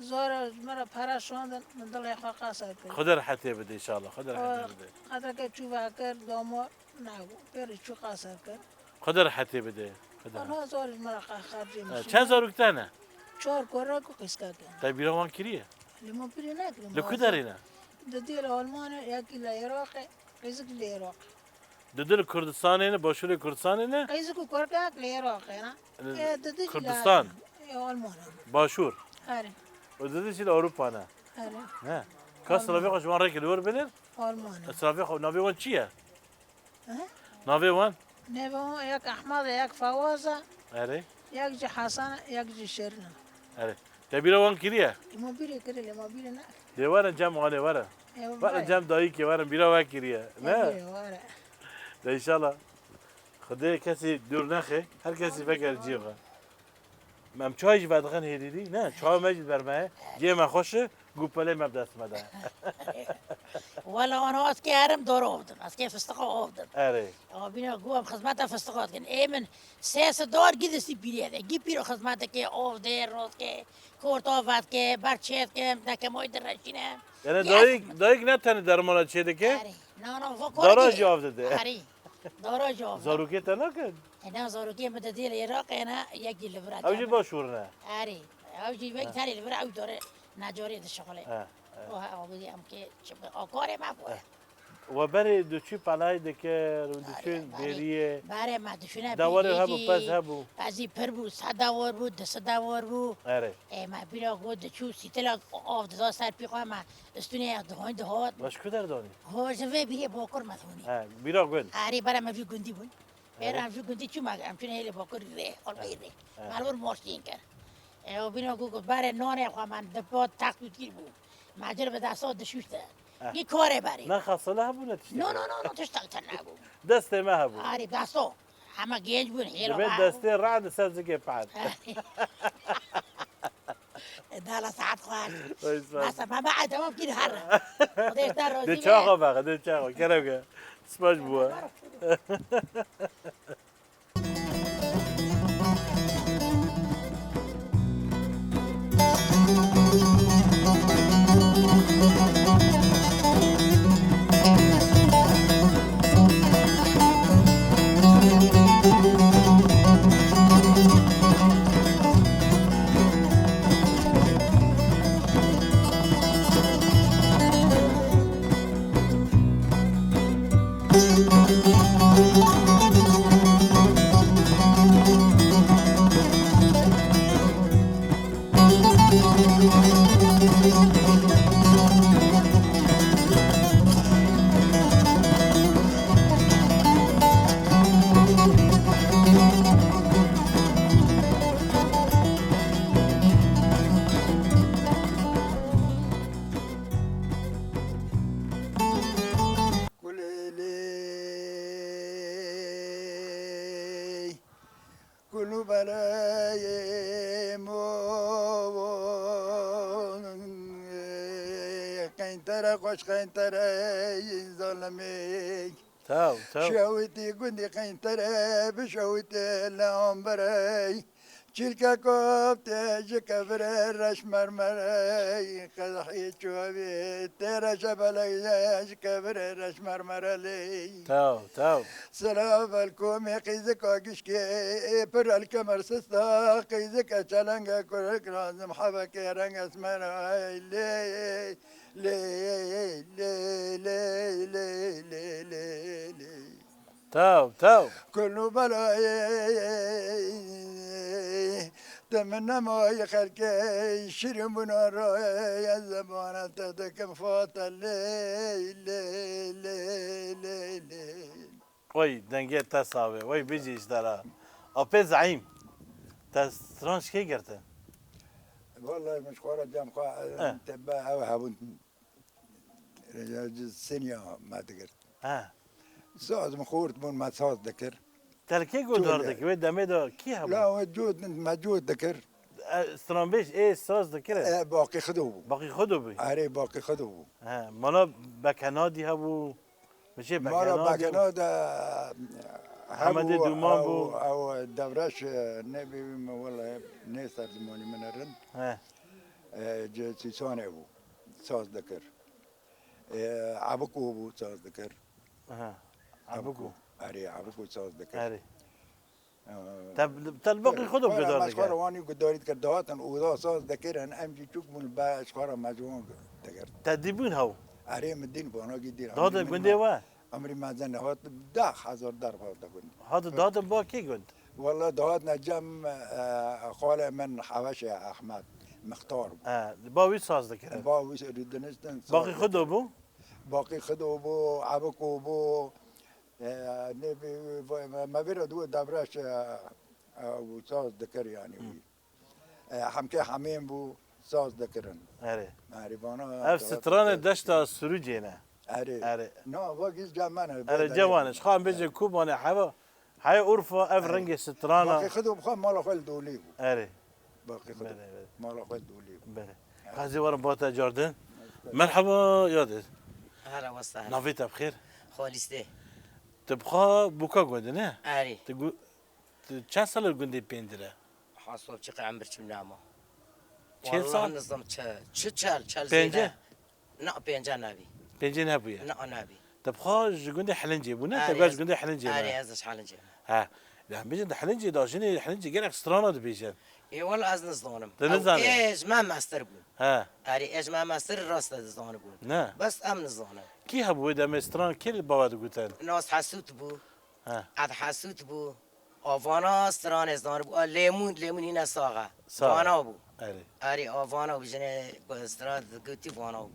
زار مرا پرشاندن من دل خوا قصر کریه خدا راحته بده انشالله خدا راحته بده قدر که چوبه کرد داما نگو پیری چو قصر کرد خدا راحته بده خدا آنها زارش مرا خرجی میشه چند زار وقتانه 4 کاره کو قسکا کن تا بیرون وان کریه لیمون پیری نکریم لکو دارینه ددیل آلمان یکی لایراق قیزک لایراق دل کردستانه نه باشور کردستانه نه قیزک کارک لایراق نه ددیل کردستان آلمان باشور آره و دل چیل اروپا نه آره نه کاس رافیق جوان رای کلور بلر آلمان رافیق ناوی وان چیه اه؟ ناوی وان نبا یک احمد یک فوازه اره یک جی حسن یک جی شیرین اره تا بیرون وان کریه لیمون پیری کری لیمون پیری نه دیوارن جمع آنه وره وره جمع دایی که وره بیرون وان کریه نه آره ده انشالله خدای کسی دور نخه هر کسی فکر جیغه مم چایش بدخن هیدیدی نه چای مجید برمه جیه من خوشه گوپله مب دست مده ولا انا اسكي هرم دور اوفدن اسكي فستقا اوفدن اره بينا قوم خدمتها فستقات كن ايمن سياسة دور قدسي بيري هذا جي بيرو خدمتها كي اوف دير روز كي كورت اوفات كي برشيت كي داك موي درشينه یعنی دایک نه تنه درمانه چه دکه اري نا فوق دارا جواب داده اري دورا جواب زاروکه تنه کن انا زاروكي متدير العراق انا يجي لبرات اوجی باشور نه اري اوجي بيك ثاني لبرا او دور ناجوري الشغله اه او بدي ام كي اكوري ما بو و بری دوچی پلای دکه رو دوچین بریه باره ما دشونه دواره هبو پس هبو ازی پر بو صداور بو د صداور بو اره ما بیرا گود چو سیتلا آف د سر پیقا ما استونه دهان دهات باش کدر دانی هو جوه بیه باکر مثونی بیرا گل اری برای ما فی گندی بون برای ما فی گندی چو ما ام چونه هلی باکر ره اول بیره مالور ماشین کر او بینا گو باره نانه خو من دپات تخت گیر بو ماجر به دستات دشوشته گی کاره بری نه خاصله هبو نتیجه نه تشتاق تنابو دست ما هبو آری دستو همه گنج بون هیرو جبت دسته رعد سرزگه بعد دالا ساعت خواهد وای سپاس بس ما بعد تمام كده هرة خديش دار ده روزي چاقو بقى ده چاقو کرم که سپاس بوا كلي كل بلاي قين ترى خوش قين ترى ظلمي تاو شويتي قندي قين ترى بشويتي العمري شركة كوبتي جكبر رش مرمري قضحي شوبي ترى شبلي جكبر رش مرمري تاو سلام الكوم قيزك وقشكي بر الكمر سستا قيزك چلنگا كرك لازم حبك رنگ اسمر لي لي لي لي لي لي لي لي تاو كل بلاي تمنى ما يخلك شرم نار يا زمان تدك فات لي لي لي لي لي وای دنگه تصاوه وای بیجیش داره اپی زعیم تسترانش کی گرته والله مش خورا جام خوا تبع او هبون سنيا ما تقدر ها ساز مخورت بون ما ساز ذكر تلکی گو دارده که دمه دا کی هم لا وجود موجود ذكر استرانبیش ای ساز دکره باقي خدوه باقی خودو بی عري باقي خدوه ها مالا بکنادی هبو میشه مرة بکنادی باقي حمد دومان بو. او دورش نبي والله نيسر زماني من الرن ها جسيسانه بو ساز ذكر عبكو بو ساز ذكر ها عبکو عري عبكو ساز ذكر اری تل باقی خودو بدار اشخار دیگه واني قداريت كردهاتن وذا ساز ذكرن امجي تشوك من با اشخار مجوان ذكر تدیبون هاو عري مدين بانا قدير داده گنده و امري ما زن هات 10,000 ضرب هات قند هاد داده با کی گند والله دهاتنا جم خاله من حوش احمد مختار با وی ساز دکره با ويس ردنستن باقی خودو بو باقي خدو بو عبكو بو نبي ما بيردو دبرش وساز ذكر يعني حمكي حميم بو ساز ذكرن اری عربانا اف ستران دشتا سروجینه اري اری نو واقيس جامانا اری جوانش خواهم بیجه کوبانه حوا های عرفا اف رنگ باقي سترانا خدو بخوام مالا خل دولي بو اری باقي خدو بله مالا خل دولي بو بله قاضي ورم باتا جاردن مرحبا یادت هلا وسهلا نافيتا بخير خالص تبخا بوكا قد نه اري تقول چند سال گندی پیندره حاسب چقدر عمر چم نامه 40 سال نظام چل پنجه نه پنجه نبی پنجه نبویه نه نبی تبخا گندی حلنجي بونه تبغاش گندی حلنجي اري ازش حلنجي ها لا بيجن ده حلنجي داشني حلنجي جرك سترانا بيجن اي والله از نزدانم نزدانم. ايش ما ماستر بون ها اري ايش ما ماستر راست نزدانم بون نه بس ام نزدانم كي هبو ده مستران كل بواد قوتن ناس حسوت بو ها اد حسوت بو آوانا استران ازدانم بو لیمون هینا ساغه ساغه. وانا بو اري اري آوانا بجنه استران قوتي وانا بو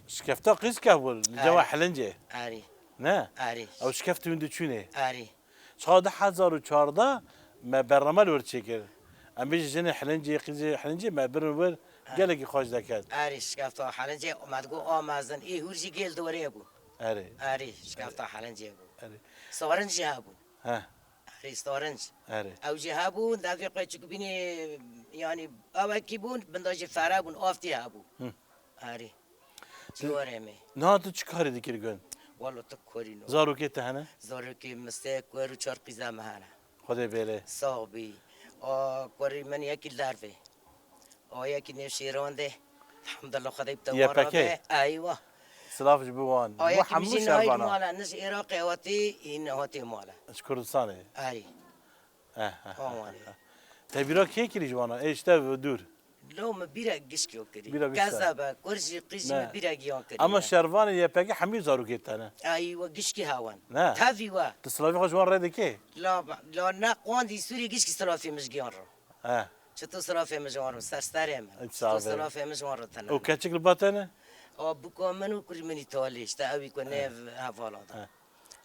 شكفتا قيس كهول جوا حلنجي اري نه اري او شكفت وند چونه اري شاد 1014 ما برنامه ور چکر ام بيجي جن حلنجي قيزي حلنجي ما برنامه قالك خوش دكات اري شكفتا حلنجي ومدگو آمازن ای هورجی گل دوره بو اري اري شكفتا حلنجي بو اري سوارنجي ابو ها ريستورانت اره او جي هابون دافي قيتش بيني يعني او كيبون بنداج فرابون افتي هابو اري جوارمي نه تو چی کاری دیگر گن والله تكورينو زارو که تهنه زوركي مستيك ورو شرقي زمهانا خدا بیله صاحبي او كوري من ياكل دارفي او ياكل نفشيرون ده الحمد لله خدي بتوارا يبكي. ايوه سلافش بوان او و ياكل حمو بيجي نهايد شربانا مالا نش عراقي هوتي ان هوتي مالا اش کردستانه اي اه تبیرا کی کلی جوانا ایشته و دور لو ما بيرا قشكيو كري بيرا قشتا. كذا كرسي قيسي ما نه. بيرا جيون كري اما شربان یپگی حمی زارو که تهنه ايوه قشكي هاوان نه. تافي وا تسلافی خوش وان رده که لا نا قواندي سوري قشكي سلافي مش جيون رو اه شتو سلافي مش جيون رو سرستاريم صعبة. سلافي مش جيون رو تنا او کچک باتنه او بكو منو كل مني توليش تا ابي كنيف هافالا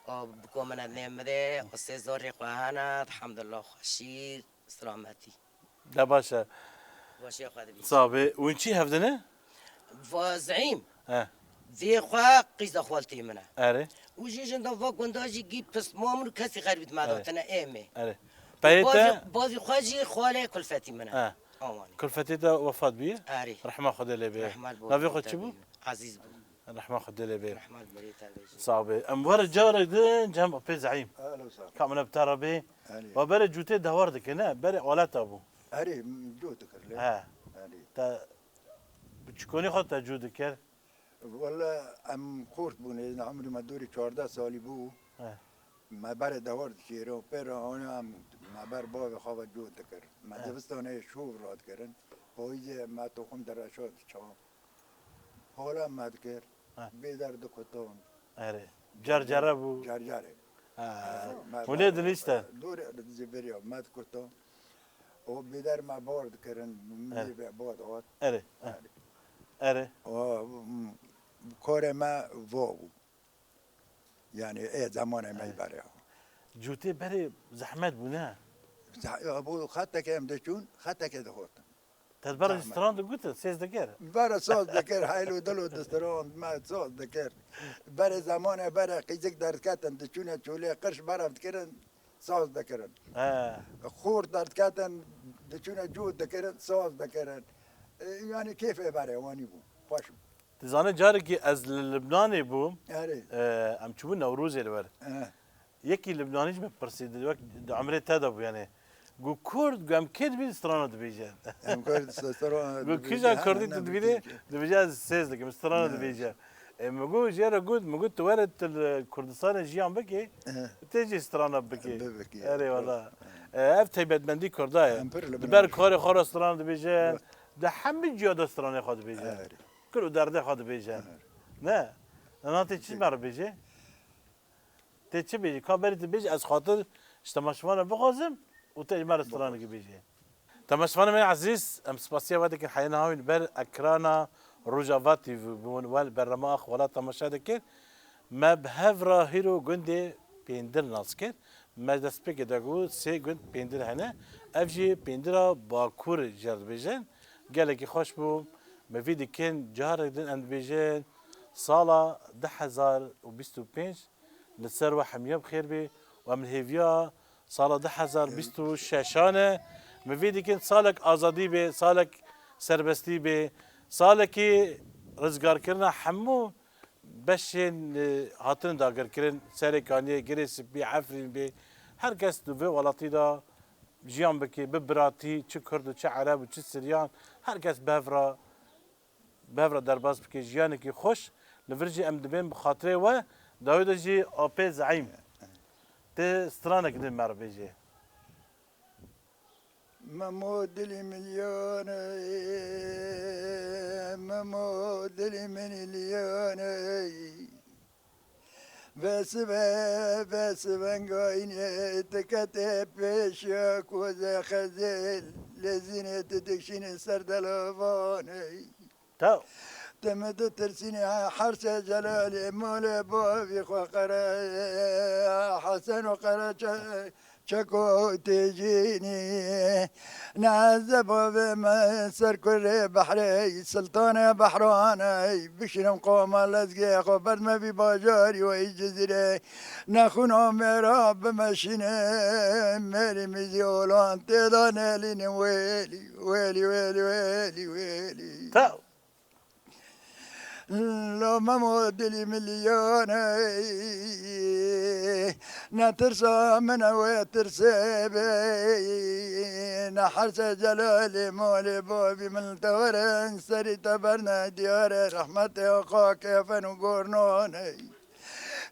او بكو من النيم ده قصي زوري قهانا الحمد لله خشير سلامتي ده باشه واشي خد بي صابه وين چی هفدنه وزعيم اه ذي خوا قيزا خوالتي منه اره وجيش انت فوق داجي جيب بس مامر كسي غربت ما أره. تنا ايمي اره پیتا بازي خواجي خوالي كلفتي منه اه اواني کلفتی تا وفات بیه اري رحمه خدا لی بیه رحمة البو نافی خود چی بود عزيز بو رحمه خدا لی بیه رحمة البريتا بيجي صعبه اموار جارك دن جنب بي زعيم اهلا وسهلا كامنا بترى به علي وبره جوته دوار دكنا بره آلت ابو علي جوتك ها علي تا بتشكوني خود تجود كر والله ام خورد بونه عمري ما دوري 14 سالي بو اه ما بر دوار شيرو پر انا هم ما بر با خواب جوت کر ما دبستانه شور راد کردن پاییز ما تو خون درشات چام حالا مد کر به درد کتون اره جرجره بو جرجره ولاد نیستن دور زبریا مد کتون او بدر ما بارد کردن می به باد آت اره اره و کار ما واو یعنی ای زمان ما بره جوته بره زحمت بونه ابو خطه که ام دچون خطه که دخوت تدبر رستوران قلت سيز دكر برا ساز دکر حیلو دلو دستران ما ساز دکر برا زمان برا قیزک درد کتن دچون چوله قرش برا دکرن ساز دکرن خور درد کتن دچون جود دکرن ساز دکرن یعنی کیف برا وانی بو خوش تزانه جاري كي از لبناني بوم اره ام تشوفون نوروز الور يكي لبنانيش ببرسيد الوقت عمري تادب يعني قو كرد قام كيد بي استرانه دبيجان ام كرد استرانه قو كيجا كردي تدبيلي دبيجان سيز لك استرانه دبيجان مقول جيرا قد مقول توالد الكردستان جيان بكي تيجي استرانه بكي اري والله افتي بد مندي كردايا دبر كاري خار استرانه دبيجان ده حمي جياد استرانه خاد دبيجان كل درده خاد بيجان نه انا تيجي مر بيجي تيجي بيجي كابرت بيجي از خاطر اشتماشوانه بغازم وتيجي مر استرانه كي بيجي تماشوانه من عزيز ام سباسيا ودك حينا هاوين بر اكرانا روجافاتي بون وال برماخ ولا تماشا دكر ما بهفرا هيرو غندي بيندل ناسكر ما دسبيك دغو سي غند بيندل هنا افجي بيندرا باكور جرد بيجن قالك خوش بو ما في كان جار دين اند بيجن صاله 2025 للسر وحميه بخير بي ومن هيفيا صاله 2026 ما في كان صالك ازادي بي صالك سربستي بي صالكي رزقار كرنا حمو بشين هاتن داگر كرن سركانيه جريس بي عفرين بي هر کس دوه ولاتی دا جیان بکی ببراتی چه کرد و چه عرب و چه سریان هر کس بهفرا درباز بکی جیانی که خوش لورجی ام دبین بخاطره و داوید جی آپی زعیم ته سترانه کدیم مر بیجی ممو دلی مليون ممو دلی مليون بس بنقايني تكتب بشاك وذا خزل لزينة تدكشين سردلواني تاو تمد ترسيني حرس جلالي مول بابي وقرا حسن وقرا شكو تجيني نعذب بما سر كل بحري سلطان بحراني بشرم قوم لزقي خبر ما في باجاري وي جزيري نخونا مراب بمشيني مالي مزيولان تضاني لين ويلي ويلي ويلي ويلي ويلي لو ما مودلي مليوني نترسى من وترسى بي نحرس جلالي مولي بوبي من تورن سري تبرنا ديار رحمتي وقاك فنقورنوني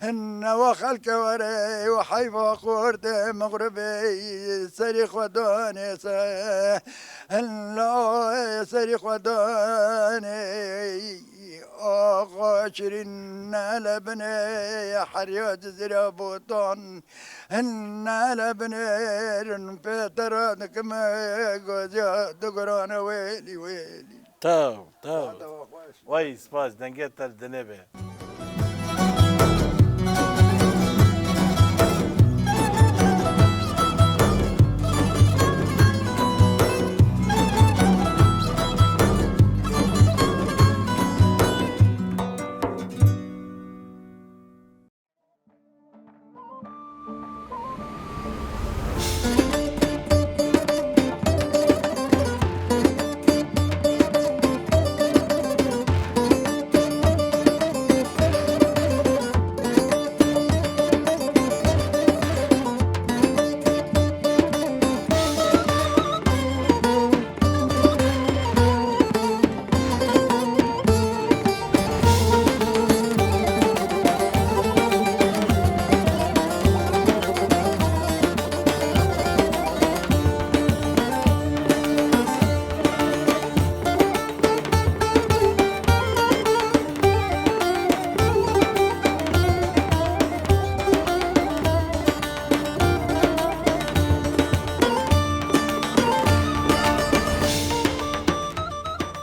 إن وخلك وري وحيف وقورت مغربي سريخ وداني إن لا سريخ وداني عشرين لبني حريات زرا بوطن إن لبني فترات كما جوزا دقران ويلي ويلي تو وای سپاس دنگه تر دنبه